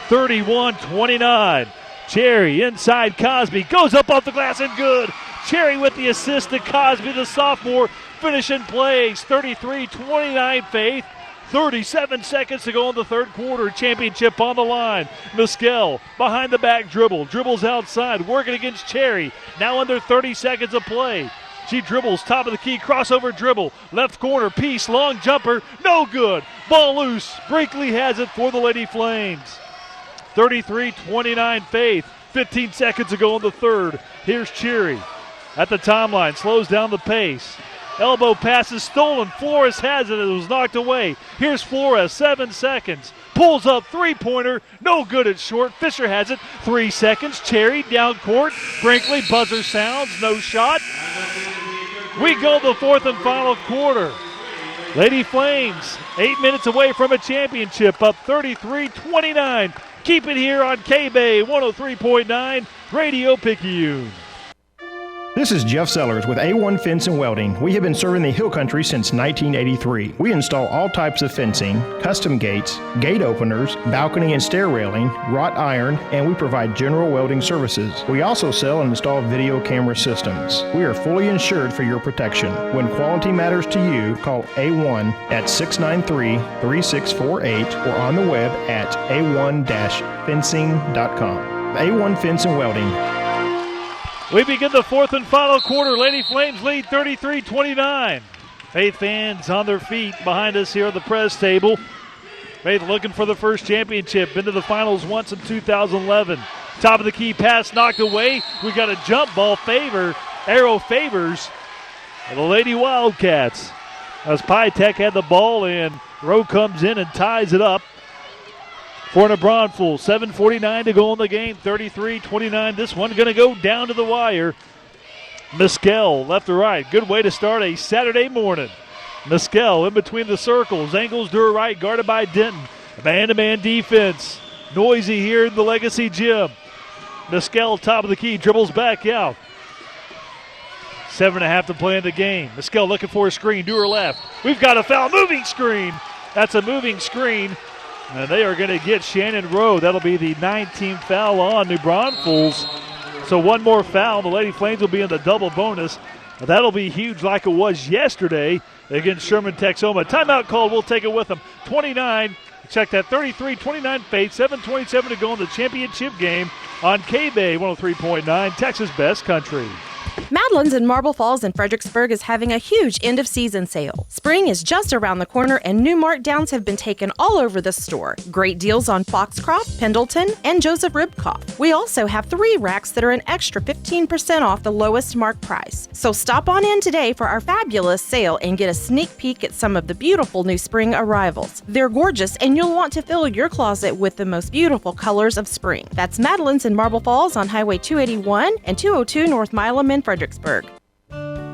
31-29. Cherry inside Cosby, goes up off the glass and good. Cherry with the assist to Cosby, the sophomore, finishing plays. 33-29 Faith. 37 seconds to go in the third quarter. Championship on the line. Mescal behind the back dribble. Dribbles outside, working against Cherry. Now under 30 seconds of play. She dribbles, top of the key, crossover dribble. Left corner, piece, long jumper, no good. Ball loose. Brinkley has it for the Lady Flames. 33-29 Faith. 15 seconds to go in the third. Here's Cherry at the timeline, slows down the pace. Elbow pass is stolen. Flores has it. It was knocked away. Here's Flores, 7 seconds. Pulls up, three-pointer. No good at short. Fisher has it. 3 seconds. Cherry down court. Brinkley, buzzer sounds. No shot. We go the fourth and final quarter. Lady Flames, 8 minutes away from a championship, up 33-29. Keep it here on KBEY 103.9 Radio Picayune. This is Jeff Sellers with A1 Fence and Welding. We have been serving the Hill Country since 1983. We install all types of fencing, custom gates, gate openers, balcony and stair railing, wrought iron, and we provide general welding services. We also sell and install video camera systems. We are fully insured for your protection. When quality matters to you, call A1 at 693-3648 or on the web at a1-fencing.com. A1 Fence and Welding. We begin the fourth and final quarter. Lady Flames lead 33-29. Faith fans on their feet behind us here at the press table. Faith looking for the first championship. Been to the finals once in 2011. Top of the key pass knocked away. We got a jump ball arrow favors the Lady Wildcats. As Pytek had the ball and Rowe comes in and ties it up. For the Braunfels, 7:49 to go in the game, 33-29. This one going to go down to the wire. Mescal, left to right. Good way to start a Saturday morning. Mescal in between the circles. Angles to her right, guarded by Denton. Man-to-man defense. Noisy here in the Legacy Gym. Mescal, top of the key, dribbles back out. 7.5 to play in the game. Mescal looking for a screen to her left. We've got a foul. Moving screen. That's a moving screen. And they are going to get Shannon Rowe. That'll be the 19th foul on New Braunfels. So one more foul. The Lady Flames will be in the double bonus. That'll be huge like it was yesterday against Sherman Texoma. Timeout call. We'll take it with them. 29. Check that. 33-29 Faith. 7:27 to go in the championship game on KBEY 103.9, Texas Best Country. Madeline's in Marble Falls and Fredericksburg is having a huge end-of-season sale. Spring is just around the corner and new markdowns have been taken all over the store. Great deals on Foxcroft, Pendleton, and Joseph Ribkoff. We also have 3 racks that are an extra 15% off the lowest mark price. So stop on in today for our fabulous sale and get a sneak peek at some of the beautiful new spring arrivals. They're gorgeous and you'll want to fill your closet with the most beautiful colors of spring. That's Madeline's in Marble Falls on Highway 281 and 202 North Milam in Fredericksburg.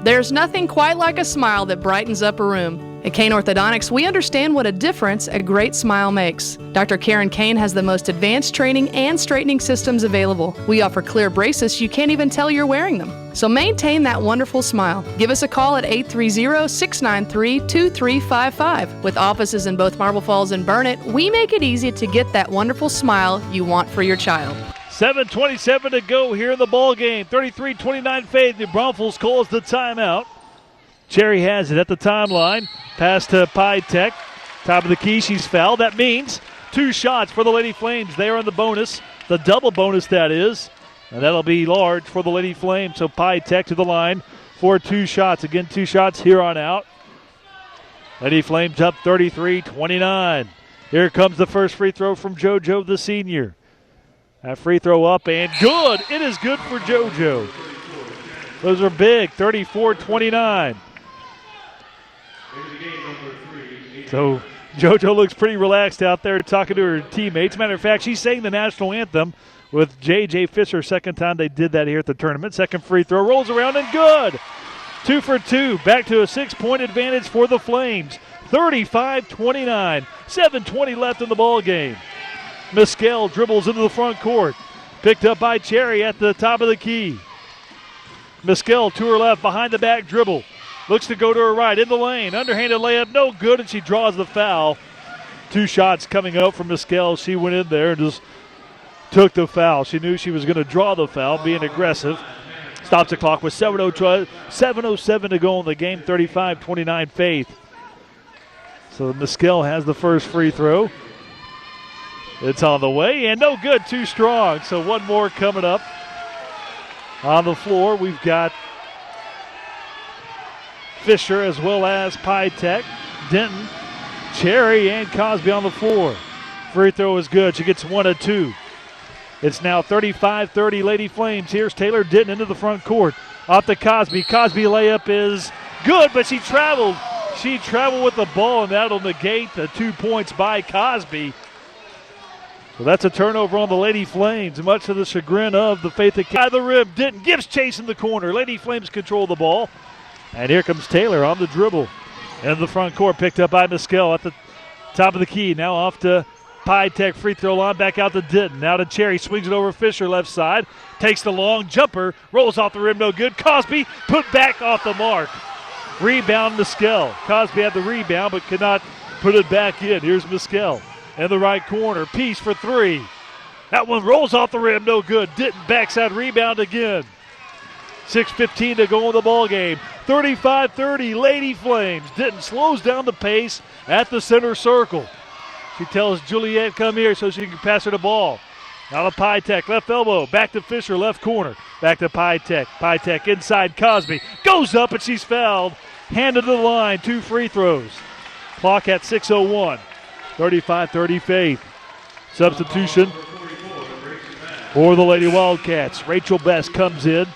There's nothing quite like a smile that brightens up a room. At Kane Orthodontics, we understand what a difference a great smile makes. Dr. Karen Kane has the most advanced training and straightening systems available. We offer clear braces you can't even tell you're wearing them. So maintain that wonderful smile. Give us a call at 830-693-2355. With offices in both Marble Falls and Burnett, we make it easy to get that wonderful smile you want for your child. 7:27 to go here in the ball game. 33-29 Faith. New Braunfels calls the timeout. Cherry has it at the timeline. Pass to Pytek. Top of the key, she's fouled. That means 2 shots for the Lady Flames. They are in the bonus, the double bonus that is. And that'll be large for the Lady Flames. So Pytek to the line for 2 shots. Again, 2 shots here on out. Lady Flames up 33-29. Here comes the first free throw from JoJo, the senior. That free throw up and good. It is good for JoJo. Those are big, 34-29. So JoJo looks pretty relaxed out there talking to her teammates. Matter of fact, she sang the national anthem with J.J. Fisher. Second time they did that here at the tournament. Second free throw rolls around and good. 2 for 2. Back to a 6-point advantage for the Flames. 35-29. 7:20 left in the ball game. Mescal dribbles into the front court. Picked up by Cherry at the top of the key. Mescal to her left, behind the back dribble. Looks to go to her right, in the lane. Underhanded layup, no good, and she draws the foul. 2 shots coming up from Mescal. She went in there and just took the foul. She knew she was going to draw the foul, being aggressive. Stops the clock with 7:07 to go in the game, 35-29 Faith. So Mescal has the first free throw. It's on the way, and no good, too strong. So one more coming up. On the floor, we've got Fisher as well as Pytek, Denton, Cherry, and Cosby on the floor. Free throw is good. She gets 1 of 2. It's now 35-30 Lady Flames. Here's Taylor Denton into the front court. Off to Cosby. Cosby layup is good, but she traveled. She traveled with the ball, and that'll negate the 2 points by Cosby. So that's a turnover on the Lady Flames, much to the chagrin of the Faith Academy. By the rim, Denton gives chase in the corner. Lady Flames control the ball. And here comes Taylor on the dribble. In the front court, picked up by Mescal at the top of the key. Now off to Pytek, free throw line, back out to Denton. Now to Cherry, swings it over Fisher left side. Takes the long jumper, rolls off the rim, no good. Cosby put back off the mark. Rebound Mescal. Cosby had the rebound but could not put it back in. Here's Mescal. In the right corner, Peace for 3. That one rolls off the rim, no good. Denton backside rebound again. 6:15 to go in the ball game. 35-30 Lady Flames. Denton slows down the pace at the center circle. She tells Juliet, come here so she can pass her the ball. Now to Pytek, left elbow. Back to Fisher, left corner. Back to Pytek. Pytek inside Cosby. Goes up and she's fouled. Handed to the line, 2 free throws. Clock at 6:01. 35-30 Faith. Substitution for the Lady Wildcats. Rachel Best comes in.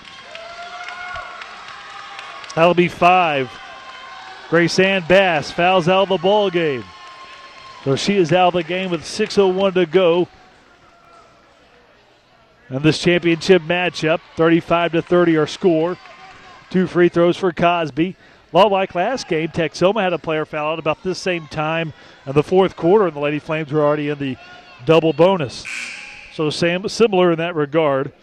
That'll be 5. Grace Ann Bass fouls out of the ball game. So she is out of the game with 6:01 to go. And this championship matchup, 35-30 our score. 2 free throws for Cosby. A lot like last game, Texoma had a player foul out about this same time in the fourth quarter, and the Lady Flames were already in the double bonus. So similar in that regard.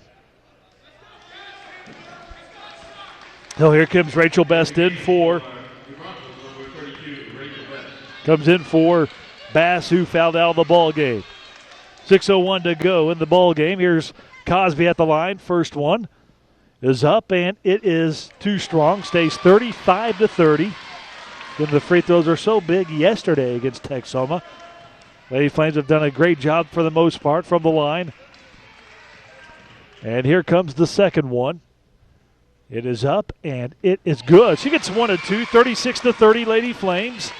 So here comes Rachel Best in for. Comes in for Bass, who fouled out of the ball game. 6:01 to go in the ball game. Here's Cosby at the line. First one is up, and it is too strong. Stays 35-30. Again, the free throws are so big yesterday against Texoma. Lady Flames have done a great job for the most part from the line. And here comes the second one. It is up, and it is good. She gets 1 of 2, 36-30 Lady Flames.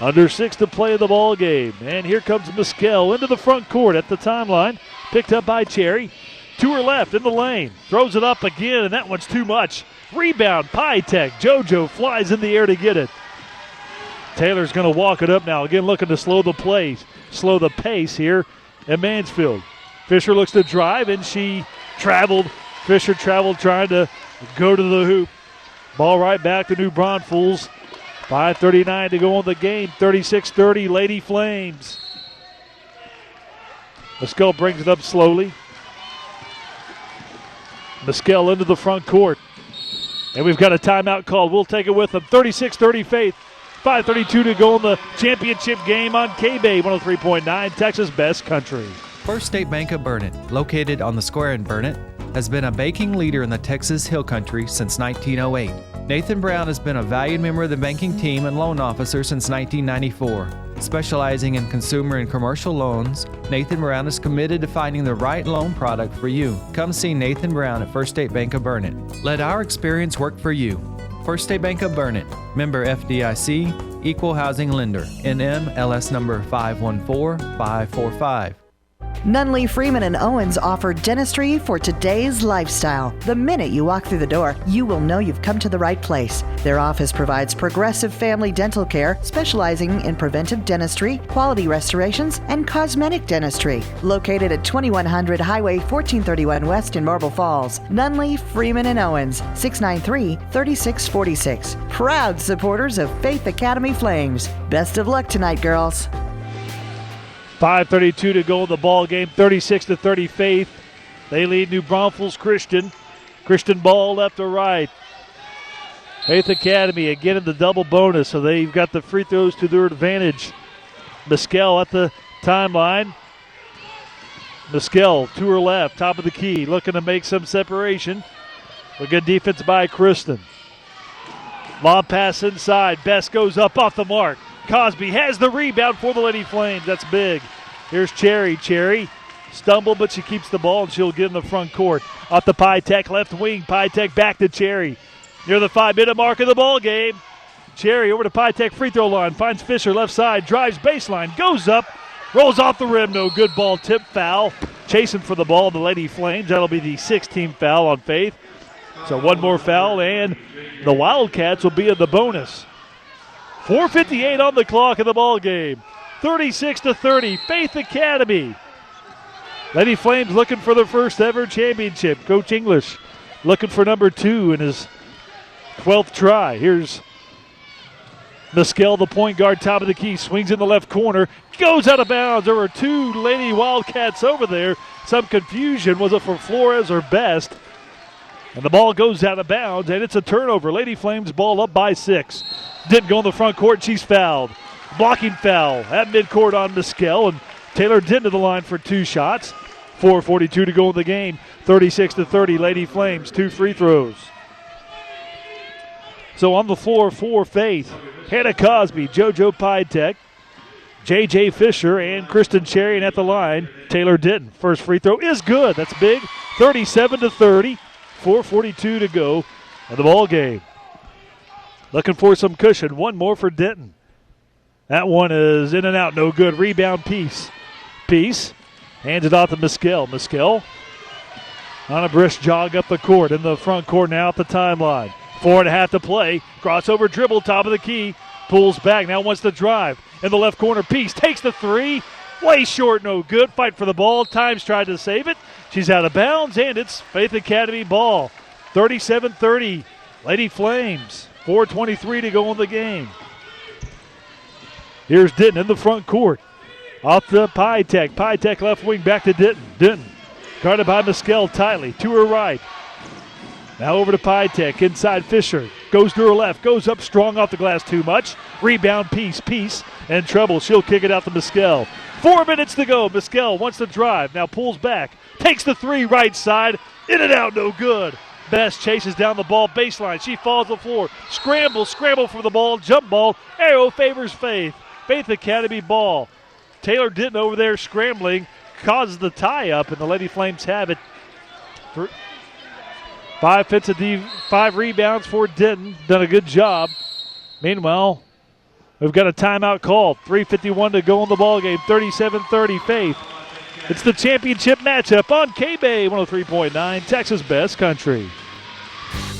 Under 6 to play in the ball game. And here comes Mescal into the front court at the timeline. Picked up by Cherry. To her left in the lane. Throws it up again, and that one's too much. Rebound, Pytek. JoJo flies in the air to get it. Taylor's going to walk it up now. Again, looking to slow the pace here at Mansfield. Fisher looks to drive, and she traveled. Fisher traveled trying to go to the hoop. Ball right back to New Braunfels. 5:39 to go in the game. 36-30 Lady Flames. Mescal brings it up slowly. Mescal into the front court. And we've got a timeout called. We'll take it with them. 36-30 Faith. 5:32 to go in the championship game on KBEY 103.9, Texas Best Country. First State Bank of Burnett, located on the square in Burnett, has been a banking leader in the Texas Hill Country since 1908. Nathan Brown has been a valued member of the banking team and loan officer since 1994. Specializing in consumer and commercial loans, Nathan Brown is committed to finding the right loan product for you. Come see Nathan Brown at First State Bank of Burnett. Let our experience work for you. First State Bank of Burnett, member FDIC, equal housing lender, NMLS number 514545. Nunley, Freeman, and Owens offer dentistry for today's lifestyle. The minute you walk through the door, you will know you've come to the right place. Their office provides progressive family dental care, specializing in preventive dentistry, quality restorations, and cosmetic dentistry. Located at 2100 Highway 1431 West in Marble Falls. Nunley, Freeman, and Owens, 693-3646. Proud supporters of Faith Academy Flames. Best of luck tonight, girls. 5:32 to go in the ball game. 36-30 Faith. They lead New Braunfels Christian. Christian ball left to right. Faith Academy again in the double bonus, so they've got the free throws to their advantage. Mescal at the timeline. Mescal to her left, top of the key, looking to make some separation. A good defense by Kristen. Lob pass inside. Best goes up off the mark. Cosby has the rebound for the Lady Flames. That's big. Here's Cherry. Cherry stumbled, but she keeps the ball, and she'll get in the front court. Up to Pytek, left wing. Pytek back to Cherry. Near the 5-minute mark of the ball game. Cherry over to Pytek free throw line. Finds Fisher left side. Drives baseline. Goes up. Rolls off the rim. No good. Ball tip foul. Chasing for the ball, the Lady Flames. That'll be the 16th foul on Faith. So one more foul, and the Wildcats will be in the bonus. 4:58 on the clock in the ball game. 36-30, Faith Academy. Lady Flames looking for their first ever championship. Coach English looking for number 2 in his 12th try. Here's Mescal, the point guard, top of the key, swings in the left corner, goes out of bounds. There were 2 Lady Wildcats over there. Some confusion. Was it for Flores or Best? And the ball goes out of bounds, and it's a turnover. Lady Flames ball up by 6. Didn't go in the front court. She's fouled. Blocking foul at midcourt on Mescal, and Taylor did to the line for 2 shots. 4:42 to go in the game. 36-30, Lady Flames, 2 free throws. So on the floor for Faith, Hannah Cosby, JoJo Pytek, J.J. Fisher, and Kristen Cherry, and at the line, Taylor Denton. First free throw is good. That's big. 37-30. 4:42 to go in the ball game. Looking for some cushion. One more for Denton. That one is in and out. No good. Rebound Peace. Peace hands it off to Mescal. Mescal on a brisk jog up the court. In the front court now at the timeline. 4.5 to play. Crossover dribble, top of the key. Pulls back. Now wants to drive. In the left corner, Peace takes the 3. Way short, no good. Fight for the ball. Times tried to save it. She's out of bounds, and it's Faith Academy ball. 37-30, Lady Flames. 4:23 to go in the game. Here's Denton in the front court. Off to Pytek. Pytek left wing back to Denton. Denton guarded by Mescal tightly. To her right. Now over to Pytek. Inside Fisher. Goes to her left. Goes up strong off the glass too much. Rebound Peace. Peace in trouble. She'll kick it out to Mescal. 4 minutes to go. Mescal wants to drive. Now pulls back. Takes the 3 right side. In and out. No good. Best chases down the ball baseline. She falls to the floor. Scramble for the ball. Jump ball. Arrow favors Faith. Faith Academy ball. Taylor Denton over there scrambling. Causes the tie up, and the Lady Flames have it. 5 rebounds for Denton. Done a good job. Meanwhile, we've got a timeout called. 3:51 to go in the ballgame. 37-30 Faith. It's the championship matchup on KBEY 103.9, Texas Best Country.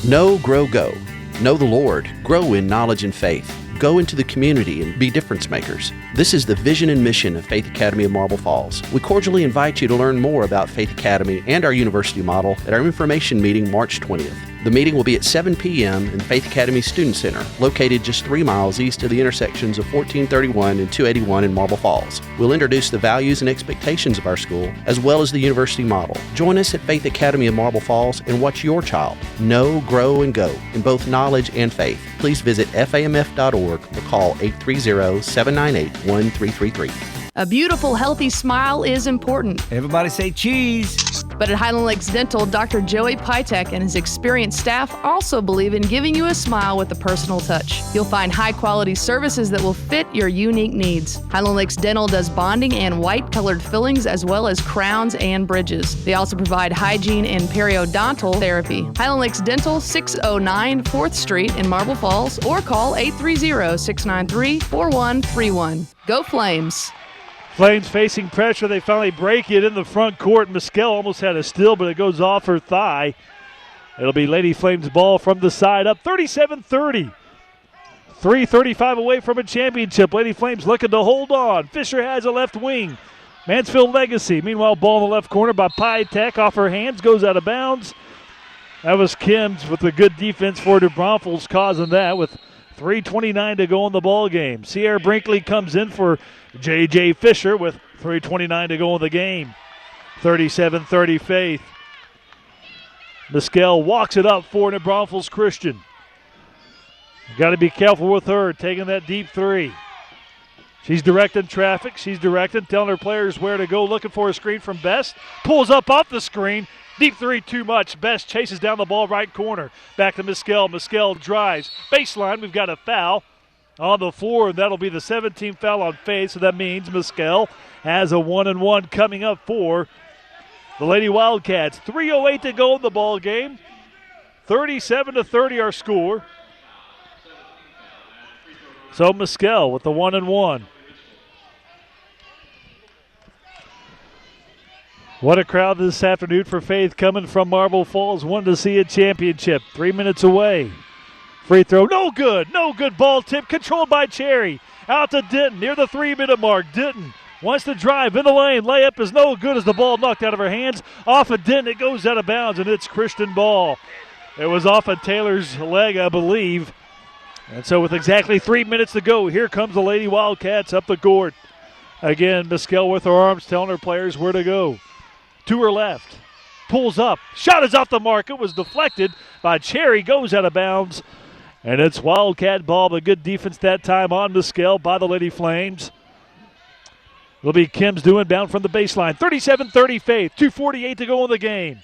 Know, grow, go. Know the Lord. Grow in knowledge and faith. Go into the community and be difference makers. This is the vision and mission of Faith Academy of Marble Falls. We cordially invite you to learn more about Faith Academy and our university model at our information meeting March 20th. The meeting will be at 7 p.m. in Faith Academy Student Center, located just 3 miles east of the intersections of 1431 and 281 in Marble Falls. We'll introduce the values and expectations of our school, as well as the university model. Join us at Faith Academy of Marble Falls and watch your child know, grow, and go in both knowledge and faith. Please visit famf.org or call 830-798-1333. A beautiful, healthy smile is important. Everybody say cheese. But at Highland Lakes Dental, Dr. Joey Pytek and his experienced staff also believe in giving you a smile with a personal touch. You'll find high-quality services that will fit your unique needs. Highland Lakes Dental does bonding and white-colored fillings as well as crowns and bridges. They also provide hygiene and periodontal therapy. Highland Lakes Dental, 609 4th Street in Marble Falls, or call 830-693-4131. Go Flames! Flames facing pressure. They finally break it in the front court. Mescal almost had a steal, but it goes off her thigh. It'll be Lady Flames ball from the side up 37-30. 3:35 away from a championship. Lady Flames looking to hold on. Fisher has a left wing. Mansfield Legacy. Meanwhile, ball in the left corner by Pytek. Off her hands, goes out of bounds. That was Kim's with a good defense for the Braunfels, causing that with 3:29 to go in the ball game. Sierra Brinkley comes in for J.J. Fisher with 3:29 to go in the game. 37-30 Faith. Mescal walks it up for New Braunfels Christian. Got to be careful with her, taking that deep three. She's directing traffic. She's directing, telling her players where to go, looking for a screen from Best. Pulls up off the screen. Deep three, too much. Best chases down the ball right corner. Back to Mescal. Mescal drives. Baseline, we've got a foul on the floor, and that'll be the 17th foul on Faith, so that means Mescal has a 1-and-1 coming up for the Lady Wildcats. 3:08 to go in the ball game. 37-30 our score. So Mescal with the 1-and-1. What a crowd this afternoon for Faith coming from Marble Falls. Wanted to see a championship. 3 minutes away. Free throw, no good. No good. Ball tip controlled by Cherry. Out to Denton near the 3-minute mark. Denton wants to drive in the lane. Layup is no good as the ball knocked out of her hands. Off of Denton, it goes out of bounds, and it's Christian ball. It was off of Taylor's leg, I believe. And so with exactly 3 minutes to go, here comes the Lady Wildcats up the court. Again, Mescal with her arms telling her players where to go. To her left. Pulls up. Shot is off the mark. It was deflected by Cherry. Goes out of bounds. And it's Wildcat ball, but good defense that time on Mescal by the Lady Flames. It'll be Kim's doing inbound from the baseline. 37-30 Faith. 2:48 to go in the game.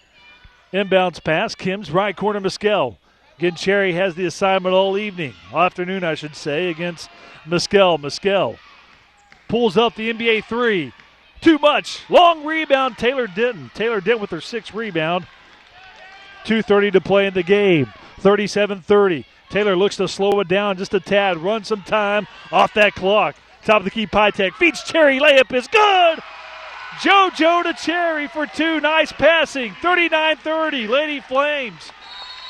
Inbounds pass. Kim's right corner Mescal. Again, Cherry has the assignment all evening. All afternoon, I should say, against Mescal. Mescal pulls up the NBA three. Too much. Long rebound, Taylor Denton. Taylor Denton with her 6th rebound. 2:30 to play in the game. 37-30. Taylor looks to slow it down just a tad. Run some time off that clock. Top of the key, Pytek. Feeds Cherry. Layup is good. JoJo to Cherry for 2. Nice passing. 39-30. Lady Flames.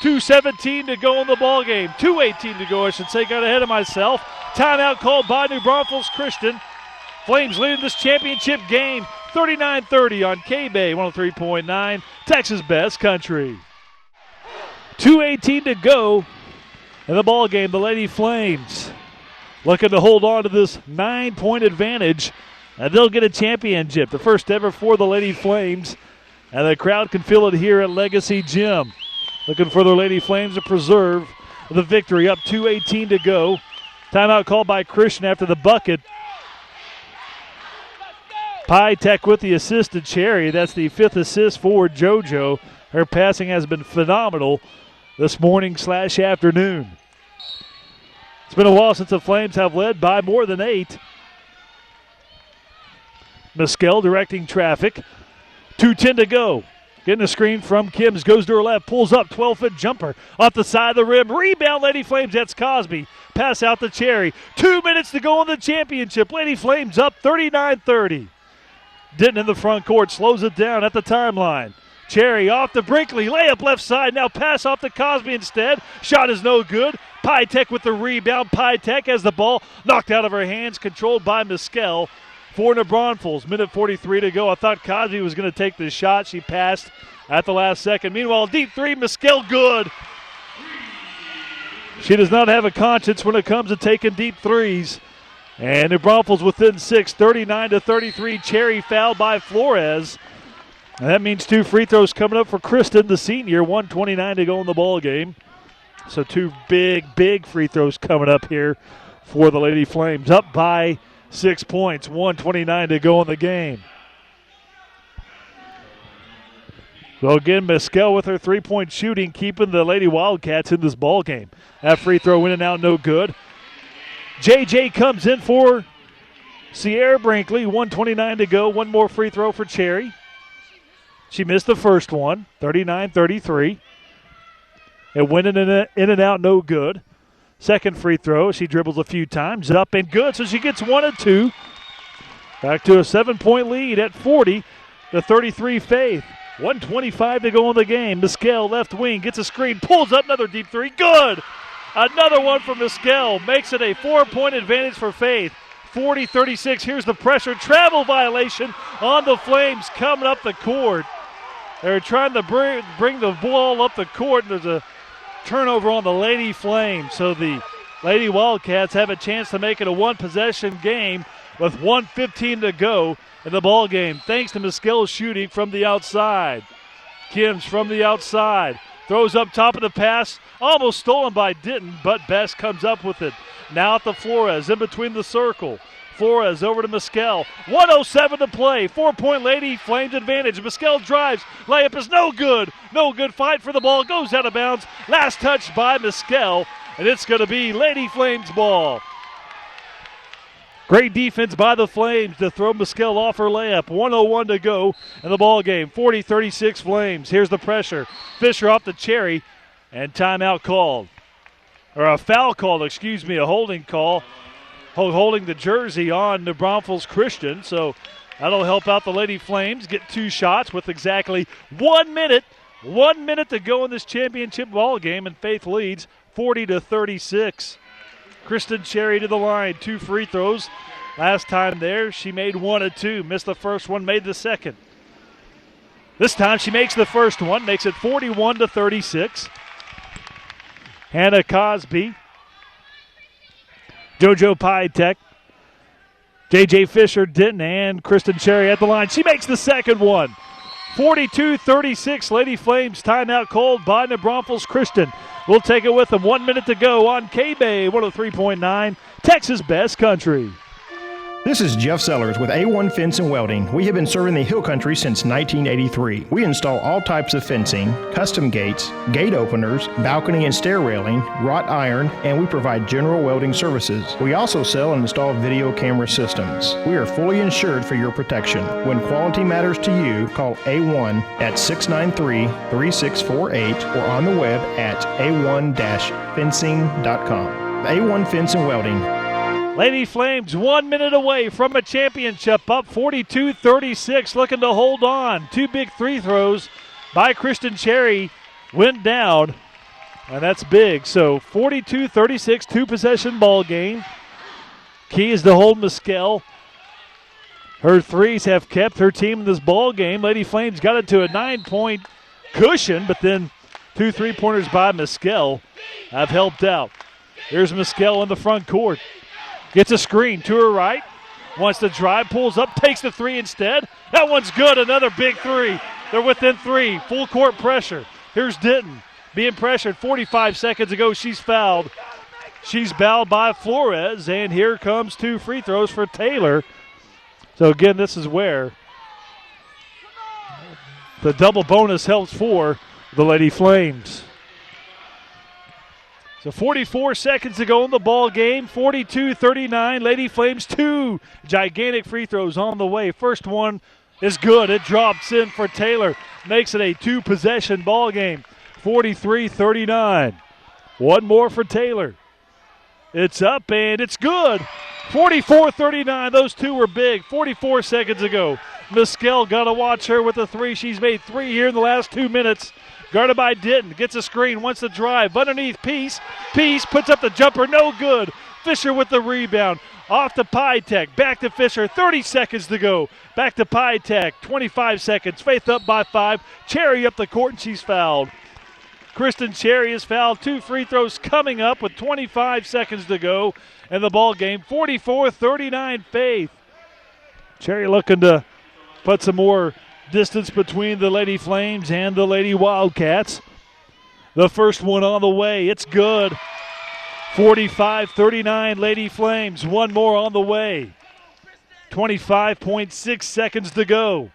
2:17 to go in the ball game. 2:18 to go, I should say. Got ahead of myself. Timeout called by New Braunfels Christian. Flames leading this championship game 39-30 on KBEY 103.9, Texas Best Country. 2:18 to go in the ball game. The Lady Flames looking to hold on to this 9-point advantage, and they'll get a championship, the first ever for the Lady Flames, and the crowd can feel it here at Legacy Gym. Looking for the Lady Flames to preserve the victory. Up 2:18 to go. Timeout called by Christian after the bucket. Pytek with the assist to Cherry. That's the 5th assist for JoJo. Her passing has been phenomenal this morning/afternoon. It's been a while since the Flames have led by more than 8. Mescal directing traffic. 2:10 to go. Getting a screen from Kim's. Goes to her left. Pulls up. 12-foot jumper. Off the side of the rim. Rebound, Lady Flames. That's Cosby. Pass out to Cherry. 2 minutes to go in the championship. Lady Flames up 39-30. Denton in the front court. Slows it down at the timeline. Cherry off to Brinkley. Layup left side. Now pass off to Cosby instead. Shot is no good. Pytek with the rebound. Pytek has the ball knocked out of her hands. Controlled by Mescal. For New Braunfels. Minute 43 to go. I thought Cosby was going to take the shot. She passed at the last second. Meanwhile, deep three. Mescal good. She does not have a conscience when it comes to taking deep threes. And New Braunfels within 6, 39-33. Cherry fouled by Flores. And that means 2 free throws coming up for Kristen, the senior. 1:29 to go in the ball game. So 2 big free throws coming up here for the Lady Flames. Up by 6 points. 1:29 to go in the game. So again, Mescal with her three-point shooting, keeping the Lady Wildcats in this ball game. That free throw in and out, no good. JJ comes in for Sierra Brinkley. 1:29 to go. One more free throw for Cherry. She missed the first one, 39-33. It went in and out, no good. Second free throw, she dribbles a few times, up and good, so she gets 1 and 2. Back to a 7-point lead at 40-33 Faith. 1:25 to go in the game. Mescal, left wing, gets a screen, pulls up another deep three. Good! Another one from Mescal. Makes it a 4-point advantage for Faith. 40-36. Here's the pressure. Travel violation on the Flames coming up the court. They're trying to bring the ball up the court, and there's a turnover on the Lady Flames. So the Lady Wildcats have a chance to make it a one-possession game with 1:15 to go in the ball game, thanks to Mescal's shooting from the outside. Kims from the outside. Throws up top of the pass. Almost stolen by Denton, but Best comes up with it. Now at the Flores, in between the circle. Flores over to Mescal. 1:07 to play. 4-point Lady Flames advantage. Mescal drives. Layup is no good. No good. Fight for the ball. Goes out of bounds. Last touch by Mescal. And it's going to be Lady Flames ball. Great defense by the Flames to throw Mescal off her layup. 1:01 to go in the ball game. 40-36 Flames. Here's the pressure. Fisher off the Cherry. And timeout called. Or a foul called, excuse me, a holding call. Holding the jersey on the Braunfels Christian. So that'll help out the Lady Flames get 2 shots with exactly 1 minute. 1 minute to go in this championship ball game, and Faith leads 40-36. Kristen Cherry to the line, 2 free throws. Last time there, she made 1 of 2. Missed the first one, made the second. This time she makes the first one, makes it 41-36. Hannah Cosby, JoJo Pytek, JJ Fisher, Denton, and Kristen Cherry at the line. She makes the second one. 42-36, Lady Flames timeout called by New Braunfels Christian. We'll take it with them. 1 minute to go on KBEY 103.9, Texas Best Country. This is Jeff Sellers with A1 Fence and Welding. We have been serving the Hill Country since 1983. We install all types of fencing, custom gates, gate openers, balcony and stair railing, wrought iron, and we provide general welding services. We also sell and install video camera systems. We are fully insured for your protection. When quality matters to you, call A1 at 693-3648 or on the web at a1-fencing.com. A1 Fence and Welding. Lady Flames 1 minute away from a championship, up 42-36, looking to hold on. 2 big free throws by Kristen Cherry went down, and that's big. So 42-36, 2-possession ball game. Key is to hold Mescal. Her threes have kept her team in this ball game. Lady Flames got it to a 9-point cushion, but then 2 3-pointers by Mescal have helped out. Here's Mescal in the front court. Gets a screen to her right. Wants to drive, pulls up, takes the 3 instead. That one's good, another big 3. They're within 3, full court pressure. Here's Denton being pressured. 45 seconds ago, she's fouled. She's fouled by Flores, and here comes 2 free throws for Taylor. So again, this is where the double bonus helps for the Lady Flames. So 44 seconds to go in the ball game, 42-39. Lady Flames 2 gigantic free throws on the way. First one is good. It drops in for Taylor. Makes it a 2-possession ball game, 43-39. One more for Taylor. It's up and it's good. 44-39. Those 2 were big. 44 seconds ago. Mescal got to watch her with the 3. She's made 3 here in the last 2 minutes. Guarded by Denton. Gets a screen. Wants to drive. Underneath Peace. Peace puts up the jumper. No good. Fisher with the rebound. Off to Pytek. Back to Fisher. 30 seconds to go. Back to Pytek. 25 seconds. Faith up by 5. Cherry up the court, and she's fouled. Kristen Cherry is fouled. 2 free throws coming up with 25 seconds to go in the ball game. 44-39 Faith. Cherry looking to put some more distance between the Lady Flames and the Lady Wildcats. The first one on the way. It's good. 45-39 Lady Flames. One more on the way. 25.6 seconds to go.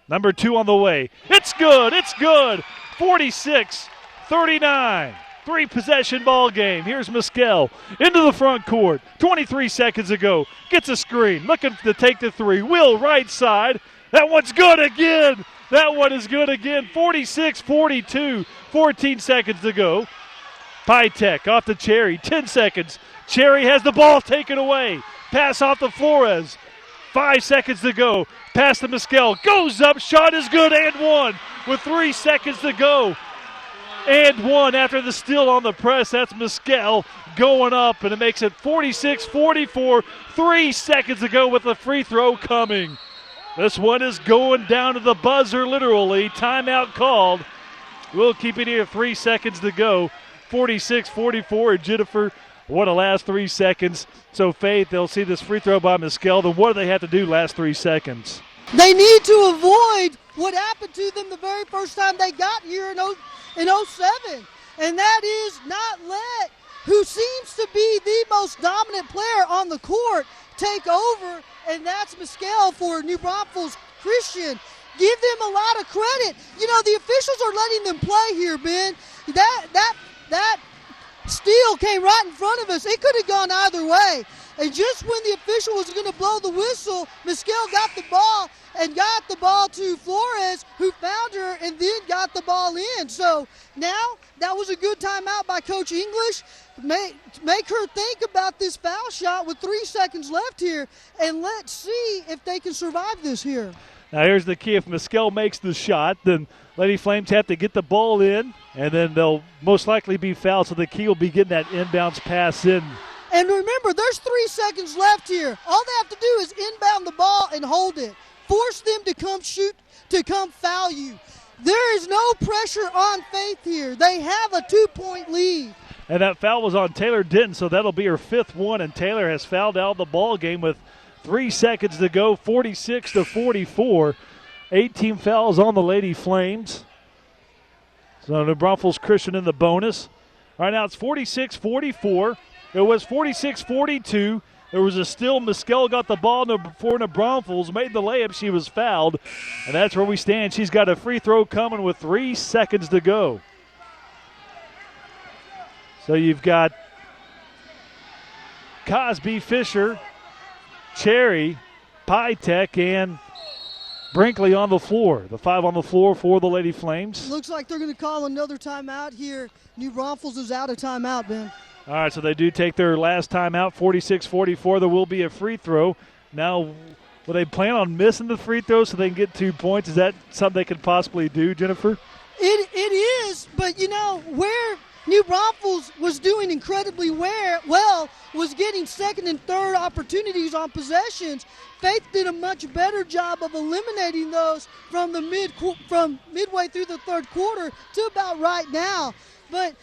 Number 2 on the way. It's good. It's good. 46-39. 3-possession ball game. Here's Mescal into the front court. 23 seconds ago. Gets a screen. Looking to take the 3. Will right side. That one's good again. That one is good again. 46-42. 14 seconds to go. Pytek off to Cherry. 10 seconds. Cherry has the ball taken away. Pass off to Flores. 5 seconds to go. Pass to Mescal. Goes up. Shot is good and one with 3 seconds to go. And one after the steal on the press. That's Mescal going up, and it makes it 46-44. 3 seconds to go with the free throw coming. This one is going down to the buzzer, literally. Timeout called. We'll keep it here. 3 seconds to go. 46-44. Jennifer, what a last 3 seconds. So Faith, they'll see this free throw by Mescal. Then what do they have to do last 3 seconds? They need to avoid what happened to them the very first time they got here in 07. And that is not let who seems to be the most dominant player on the court take over, and that's Mescal for New Braunfels Christian. Give them a lot of credit. You know, the officials are letting them play here, Ben. That steal came right in front of us. It could have gone either way. And just when the official was going to blow the whistle, Mescal got the ball and got the ball to Flores, who found her and then got the ball in. So now that was a good timeout by Coach English. Make her think about this foul shot with 3 seconds left here, and let's see if they can survive this here. Now here's the key. If Mescal makes the shot, then Lady Flames have to get the ball in, and then they'll most likely be fouled, so the key will be getting that inbounds pass in. And remember, there's 3 seconds left here. All they have to do is inbound the ball and hold it. Force them to come shoot, to come foul you. There is no pressure on Faith here. They have a 2-point lead. And that foul was on Taylor Denton, so that'll be her 5th one, and Taylor has fouled out of the ball game with 3 seconds to go, 46-44. 18 fouls on the Lady Flames. So New Braunfels Christian in the bonus. Right now it's 46-44. It was 46-42. There was a steal. Mescal got the ball for New Braunfels, made the layup. She was fouled, and that's where we stand. She's got a free throw coming with 3 seconds to go. So you've got Cosby, Fisher, Cherry, Pytek, and Brinkley on the floor. The 5 on the floor for the Lady Flames. Looks like they're going to call another timeout here. New Braunfels is out of timeout, Ben. All right, so they do take their last timeout, 46-44. There will be a free throw. Now, will they plan on missing the free throw so they can get 2 points? Is that something they could possibly do, Jennifer? It is, but, you know, where New Braunfels was doing incredibly well was getting second and third opportunities on possessions. Faith did a much better job of eliminating those from midway through the third quarter to about right now. But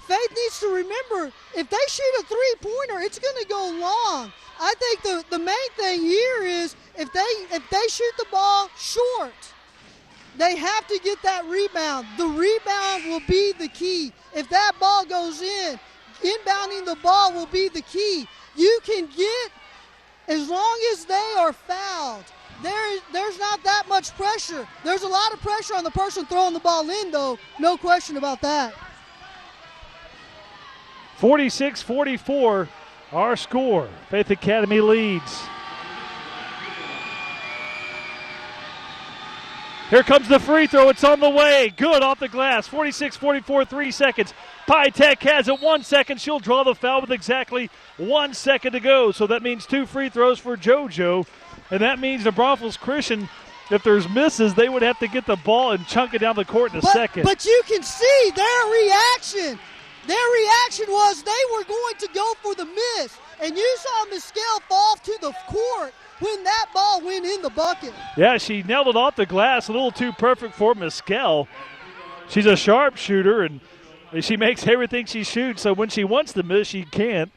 Faith needs to remember, if they shoot a three-pointer, it's going to go long. I think the main thing here is if they shoot the ball short, they have to get that rebound. The rebound will be the key. If that ball goes in, inbounding the ball will be the key. You can get, as long as they are fouled, there's not that much pressure. There's a lot of pressure on the person throwing the ball in, though. No question about that. 46-44, our score. Faith Academy leads. Here comes the free throw. It's on the way. Good off the glass. 46-44, 3 seconds. Pytek has it 1 second. She'll draw the foul with exactly 1 second to go. So that means 2 free throws for JoJo. And that means the Braunfels Christian, if there's misses, they would have to get the ball and chunk it down the court in a second. But you can see their reaction. Their reaction was they were going to go for the miss. And you saw Mescal fall to the court when that ball went in the bucket. Yeah, she nailed it off the glass. A little too perfect for Mescal. she's a sharpshooter, and she makes everything she shoots. So when she wants to miss, she can't.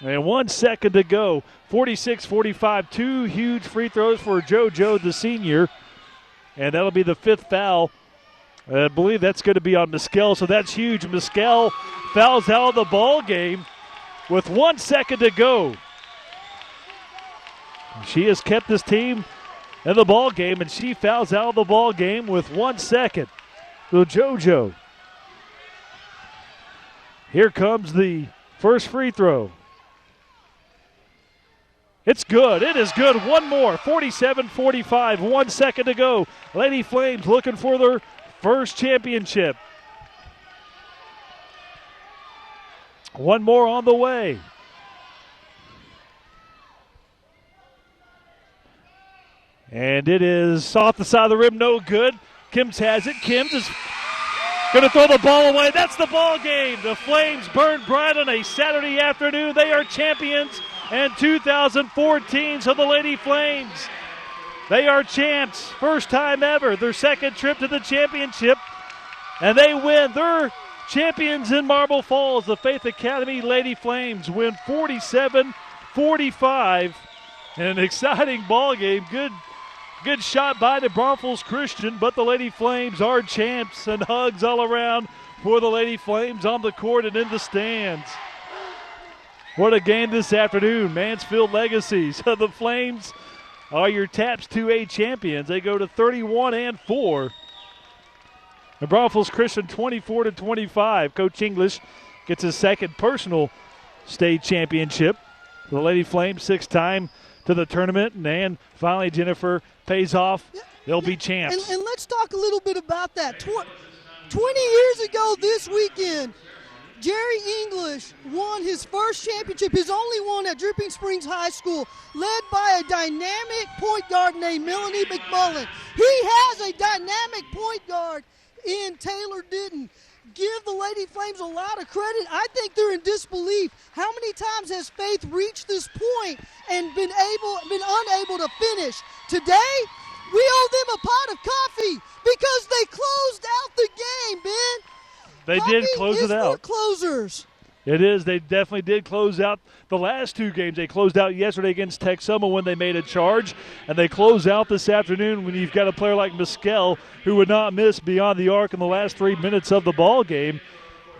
And 1 second to go. 46-45. 2 huge free throws for JoJo, the senior. And that'll be the 5th foul. I believe that's going to be on Mescal, so that's huge. Mescal fouls out of the ball game with 1 second to go. She has kept this team in the ball game, and she fouls out of the ball game with 1 second. So JoJo. Here comes the first free throw. It's good. It is good. One more. 47-45. 1 second to go. Lady Flames looking for their first championship. One more on the way. And it is off the side of the rim. No good. Kims has it. Kims is going to throw the ball away. That's the ball game. The Flames burn bright on a Saturday afternoon. They are champions in 2014. So the Lady Flames, they are champs. First time ever. Their second trip to the championship. And they win. They're champions in Marble Falls. The Faith Academy Lady Flames win 47-45. And an exciting ball game. Good shot by the Braunfels Christian, but the Lady Flames are champs, and hugs all around for the Lady Flames on the court and in the stands. What a game this afternoon. Mansfield Legacy. So the Flames are your TAPS 2A champions. They go to 31-4. The Braunfels Christian 24-25. Coach English gets his second personal state championship. The Lady Flames 6th time to the tournament, and finally Jennifer pays off. They'll be champs. And let's talk a little bit about that. 20 years ago this weekend, Jerry English won his first championship, his only one at Dripping Springs High School, led by a dynamic point guard named Melanie McMullen. He has a dynamic point guard in Taylor Ditton. Give the Lady Flames a lot of credit. I think they're in disbelief. How many times has Faith reached this point and been unable to finish? Today, we owe them a pot of coffee because they closed out the game, Ben. They coffee did close it out. For closers. It is. They definitely did close out the last 2 games. They closed out yesterday against Texoma when they made a charge, and they close out this afternoon when you've got a player like Mescal who would not miss beyond the arc in the last 3 minutes of the ball game.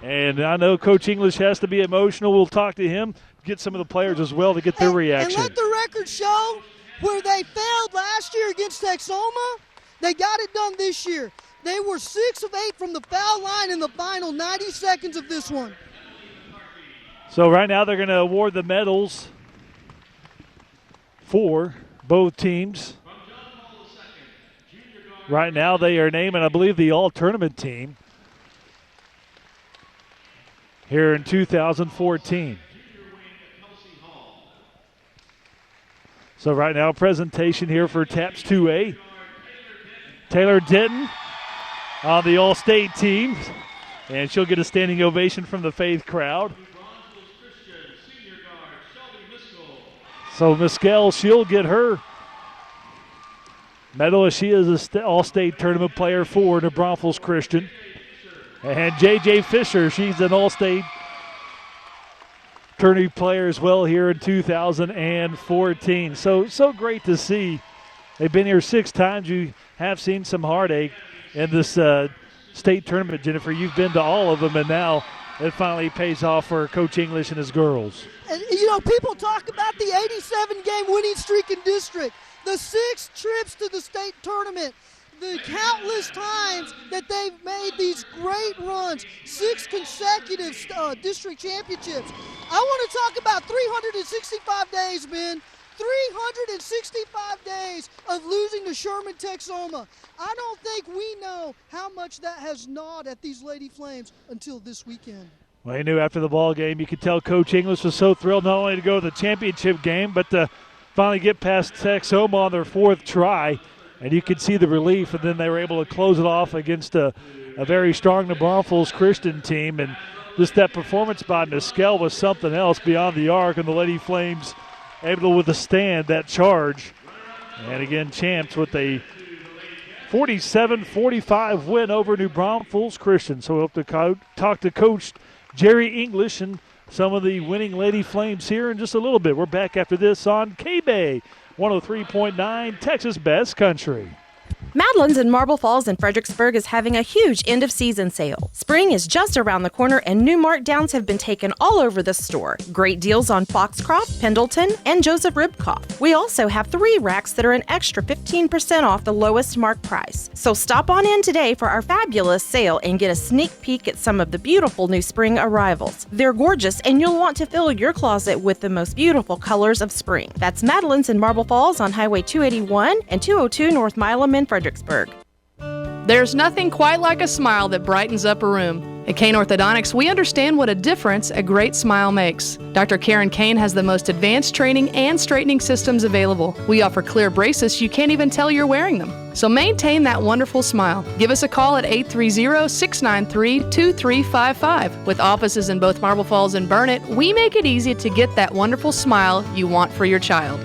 And I know Coach English has to be emotional. We'll talk to him, get some of the players as well to get their reaction. And let the record show where they failed last year against Texoma, they got it done this year. They were 6 of 8 from the foul line in the final 90 seconds of this one. So right now they're going to award the medals for both teams. Right now they are naming, I believe, the all-tournament team here in 2014. So right now, presentation here for TAPS 2A. Taylor Ditton on the all-state team, and she'll get a standing ovation from the Faith crowd. So Mescal, she'll get her medal as she is an all-state tournament player for the Braunfels Christian. And J.J. Fisher, she's an all-state tourney player as well here in 2014. So great to see. They've been here 6 times. You have seen some heartache in this state tournament, Jennifer. You've been to all of them, and now it finally pays off for Coach English and his girls. And, people talk about the 87-game winning streak in district, the 6 trips to the state tournament, the countless times that they've made these great runs, 6 consecutive district championships. I want to talk about 365 days, Ben. 365 days of losing to Sherman Texoma. I don't think we know how much that has gnawed at these Lady Flames until this weekend. Well, you knew after the ball game, you could tell Coach English was so thrilled not only to go to the championship game, but to finally get past Texoma on their 4th try. And you could see the relief, and then they were able to close it off against a very strong Braunfels Christian team. And just that performance by Mescal was something else beyond the arc, and the Lady Flames able to withstand that charge. And again, champs with a 47-45 win over New Braunfels Christian. So we'll have to talk to Coach Jerry English and some of the winning Lady Flames here in just a little bit. We're back after this on KBEY 103.9, Texas Best Country. Madeline's in Marble Falls and Fredericksburg is having a huge end-of-season sale. Spring is just around the corner and new markdowns have been taken all over the store. Great deals on Foxcroft, Pendleton, and Joseph Ribkoff. We also have 3 racks that are an extra 15% off the lowest mark price. So stop on in today for our fabulous sale and get a sneak peek at some of the beautiful new spring arrivals. They're gorgeous and you'll want to fill your closet with the most beautiful colors of spring. That's Madeline's in Marble Falls on Highway 281 and 202 North Milam in Fredericksburg. There's nothing quite like a smile that brightens up a room. At Kane Orthodontics, we understand what a difference a great smile makes. Dr. Karen Kane has the most advanced training and straightening systems available. We offer clear braces you can't even tell you're wearing them. So maintain that wonderful smile. Give us a call at 830-693-2355. With offices in both Marble Falls and Burnett, we make it easy to get that wonderful smile you want for your child.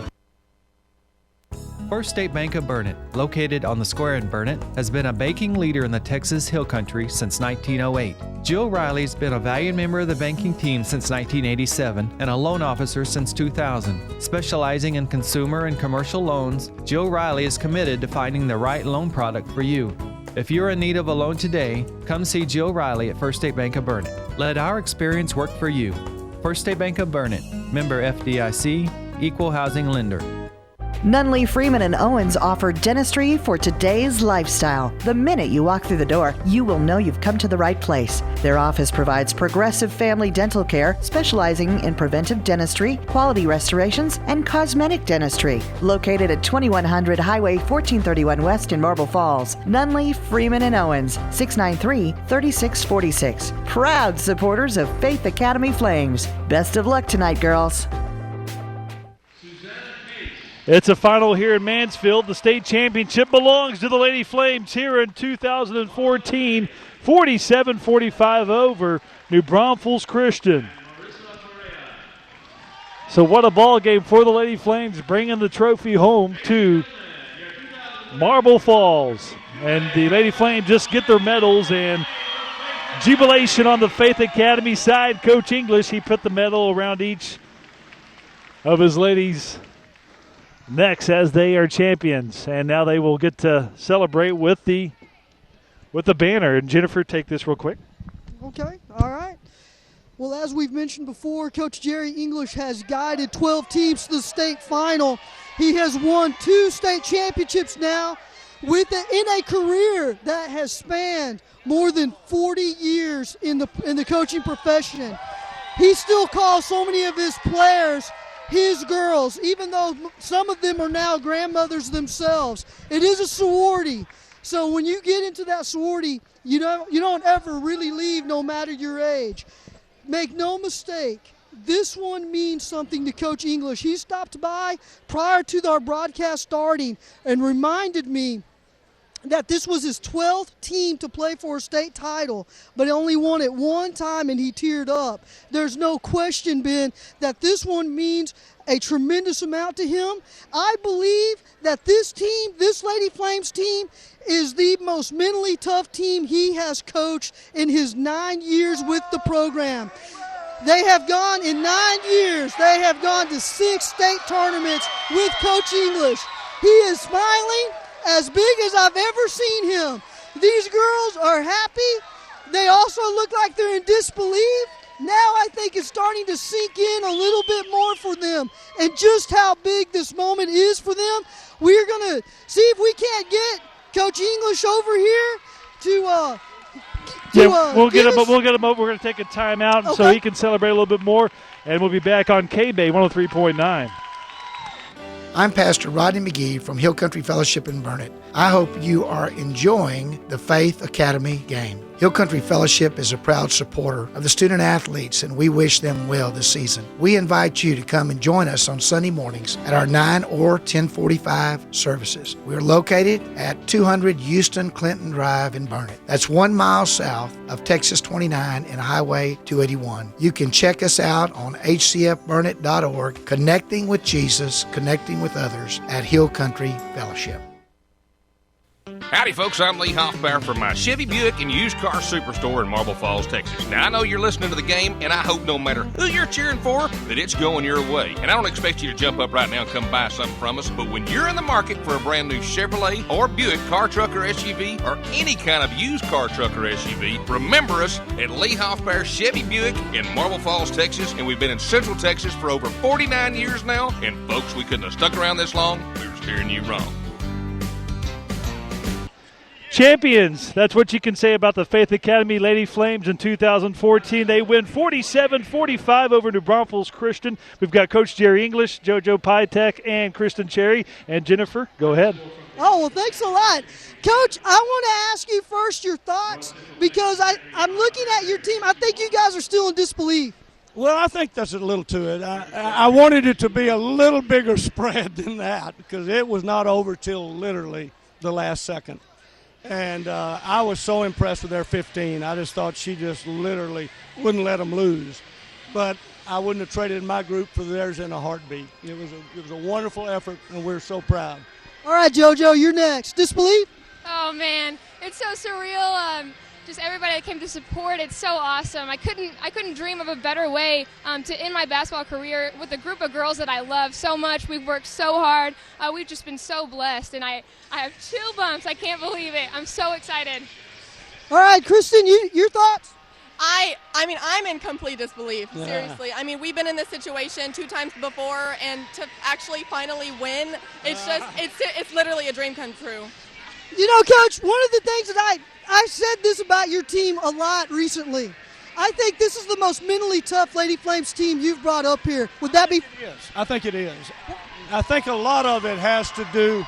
First State Bank of Burnett, located on the square in Burnett, has been a banking leader in the Texas Hill Country since 1908. Jill Riley's been a valued member of the banking team since 1987 and a loan officer since 2000. Specializing in consumer and commercial loans, Jill Riley is committed to finding the right loan product for you. If you're in need of a loan today, come see Jill Riley at First State Bank of Burnett. Let our experience work for you. First State Bank of Burnett, member FDIC, equal housing lender. Nunley, Freeman, and Owens offer dentistry for today's lifestyle. The minute you walk through the door, you will know you've come to the right place. Their office provides progressive family dental care, specializing in preventive dentistry, quality restorations, and cosmetic dentistry. Located at 2100 Highway 1431 West in Marble Falls. Nunley, Freeman, and Owens, 693-3646. Proud supporters of Faith Academy Flames. Best of luck tonight, girls. It's a final here in Mansfield. The state championship belongs to the Lady Flames here in 2014. 47-45 over New Braunfels Christian. So what a ball game for the Lady Flames, bringing the trophy home to Marble Falls. And the Lady Flames just get their medals, and jubilation on the Faith Academy side. Coach English, he put the medal around each of his ladies' necks as they are champions, and now they will get to celebrate with the banner. And Jennifer, take this real quick. Okay, all right. Well, as we've mentioned before, Coach Jerry English has guided 12 teams to the state final. He has won 2 state championships now in a career that has spanned more than 40 years in the coaching profession. He still calls so many of his players his girls, even though some of them are now grandmothers themselves. It is a sorority. So when you get into that sorority, you don't ever really leave, no matter your age. Make no mistake, this one means something to Coach English. He stopped by prior to our broadcast starting and reminded me that this was his 12th team to play for a state title, but he only won it one time, and he teared up. There's no question, Ben, that this one means a tremendous amount to him. I believe that this team, this Lady Flames team, is the most mentally tough team he has coached in his 9 years with the program. They have gone, in 9 years, they have gone to 6 state tournaments with Coach English. He is smiling as big as I've ever seen him. These girls are happy. They also look like they're in disbelief. Now I think it's starting to sink in a little bit more for them, and just how big this moment is for them. We're going to see if we can't get Coach English over here we'll get him over. We're going to take a timeout so he can celebrate a little bit more, and we'll be back on KBEY 103.9. I'm Pastor Rodney McGee from Hill Country Fellowship in Burnett. I hope you are enjoying the Faith Academy game. Hill Country Fellowship is a proud supporter of the student athletes, and we wish them well this season. We invite you to come and join us on Sunday mornings at our 9 or 1045 services. We're located at 200 Houston Clinton Drive in Burnett. That's 1 mile south of Texas 29 and Highway 281. You can check us out on hcfburnett.org, connecting with Jesus, connecting with others at Hill Country Fellowship. Howdy, folks. I'm Lee Hoffbauer from my Chevy Buick and Used Car Superstore in Marble Falls, Texas. Now, I know you're listening to the game, and I hope no matter who you're cheering for, that it's going your way. And I don't expect you to jump up right now and come buy something from us, but when you're in the market for a brand new Chevrolet or Buick car, truck, or SUV, or any kind of used car, truck, or SUV, remember us at Lee Hoffbauer Chevy Buick in Marble Falls, Texas, and we've been in Central Texas for over 49 years now, and folks, we couldn't have stuck around this long. We were steering you wrong. Champions, that's what you can say about the Faith Academy Lady Flames in 2014. They win 47-45 over New Braunfels Christian. We've got Coach Jerry English, JoJo Pytek, and Kristen Cherry. And Jennifer, go ahead. Oh, well, thanks a lot. Coach, I want to ask you first your thoughts because I'm looking at your team. I think you guys are still in disbelief. Well, I think that's a little to it. I wanted it to be a little bigger spread than that because it was not over till literally the last second. And I was so impressed with their 15. I just thought she just literally wouldn't let them lose. But I wouldn't have traded my group for theirs in a heartbeat. It was a wonderful effort, and we're so proud. All right, JoJo, you're next. Disbelief? Oh, man. It's so surreal. Just everybody that came to support, it's so awesome. I couldn't dream of a better way to end my basketball career with a group of girls that I love so much. We've worked so hard. We've just been so blessed, and I have chill bumps. I can't believe it. I'm so excited. All right, Kristen, your thoughts? I mean, I'm in complete disbelief, seriously. I mean, we've been in this situation 2 times before, and to actually finally win, it's literally a dream come true. You know, Coach, one of the things that I said this about your team a lot recently. I think this is the most mentally tough Lady Flames team you've brought up here. Would that be? It is. I think it is. I think a lot of it has to do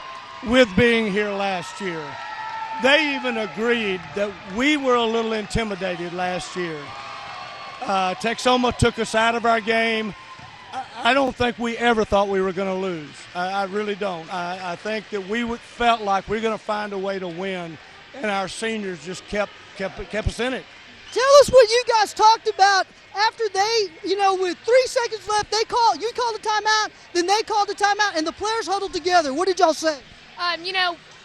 with being here last year. They even agreed that we were a little intimidated last year. Texoma took us out of our game. I don't think we ever thought we were going to lose. I really don't. I think that we felt like we were going to find a way to win, and our seniors just kept us in it. Tell us what you guys talked about after they, with 3 seconds left, you called a timeout, then they called a timeout, and the players huddled together. What did y'all say?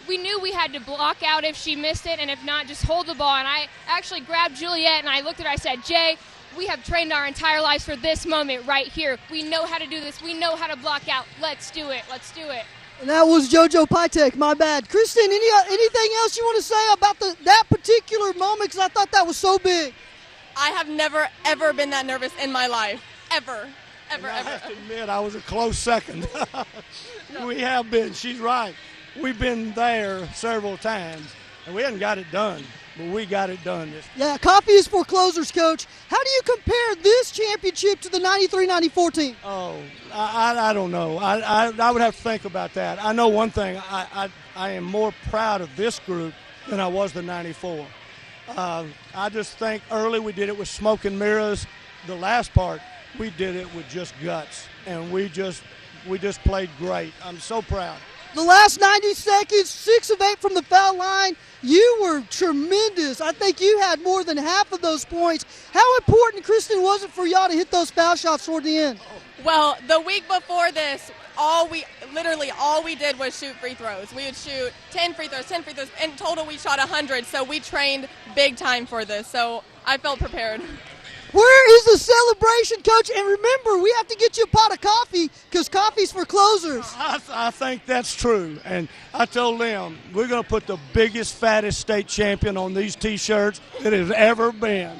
We knew we had to block out if she missed it, and if not, just hold the ball. And I actually grabbed Juliet, and I looked at her, I said, Jay, we have trained our entire lives for this moment right here. We know how to do this. We know how to block out. Let's do it. Let's do it. And that was JoJo Pytek, my bad. Kristen, anything else you want to say about that particular moment? Because I thought that was so big. I have never, ever been that nervous in my life. Ever. Ever. I have to admit, I was a close second. We have been. She's right. We've been there several times, and we haven't got it done. But we got it done. Yeah, coffee is for closers, Coach. How do you compare this championship to the 93-94 team? Oh, I don't know. I would have to think about that. I know one thing. I am more proud of this group than I was the 94. I just think early we did it with smoke and mirrors. The last part, we did it with just guts, and we just played great. I'm so proud. The last 90 seconds, 6 of 8 from the foul line. You were tremendous. I think you had more than half of those points. How important, Kristen, was it for y'all to hit those foul shots toward the end? Well, the week before this, all we did was shoot free throws. We would shoot 10 free throws. In total, we shot 100, so we trained big time for this. So I felt prepared. Where is the celebration, Coach? And remember, we have to get you a pot of coffee because coffee's for closers. I think that's true. And I told them we're going to put the biggest, fattest state champion on these T-shirts that has ever been.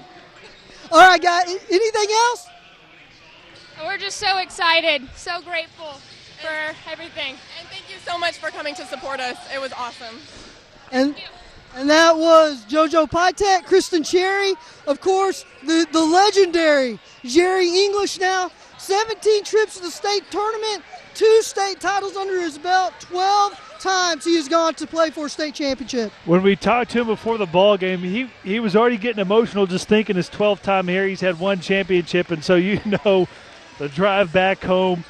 All right, guys. Anything else? We're just so excited, so grateful for everything. And thank you so much for coming to support us. It was awesome. And that was JoJo Pytek, Kristen Cherry, of course, the legendary Jerry English now. 17 trips to the state tournament, 2 state titles under his belt, 12 times he has gone to play for a state championship. When we talked to him before the ball game, he was already getting emotional just thinking his 12th time here. He's had 1 championship, and so the drive back home,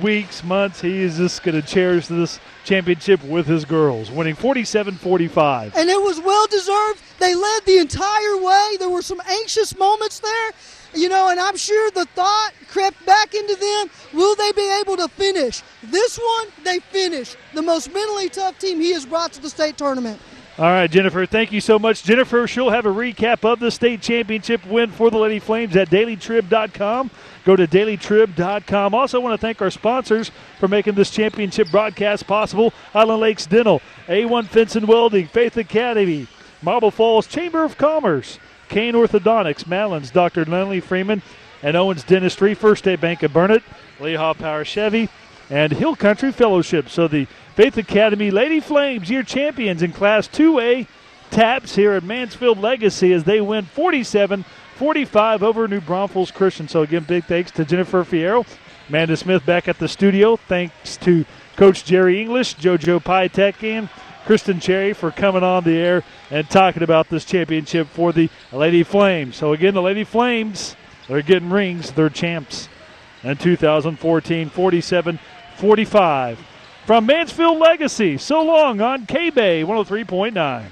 weeks, months, he is just going to cherish this championship with his girls, winning 47-45. And it was well-deserved. They led the entire way. There were some anxious moments there, and I'm sure the thought crept back into them, will they be able to finish? This one, they finished. The most mentally tough team he has brought to the state tournament. All right, Jennifer, thank you so much. Jennifer, she'll have a recap of the state championship win for the Lady Flames at dailytrib.com. Go to dailytrib.com. Also want to thank our sponsors for making this championship broadcast possible. Highland Lakes Dental, A1 Fence and Welding, Faith Academy, Marble Falls Chamber of Commerce, Kane Orthodontics, Madeline's Dr. Lindley Freeman, and Owens Dentistry, First State Bank of Burnett, Lehigh Power Chevy, and Hill Country Fellowship. So the Faith Academy Lady Flames, your champions in Class 2A TAPS here at Mansfield Legacy as they win 47-45 over New Braunfels Christian. So again, big thanks to Jennifer Fierro, Amanda Smith back at the studio. Thanks to Coach Jerry English, JoJo Pytek, and Kristen Cherry for coming on the air and talking about this championship for the Lady Flames. So again, the Lady Flames, they're getting rings. They're champs in 2014, 47-45. From Mansfield Legacy, so long on KBEY 103.9.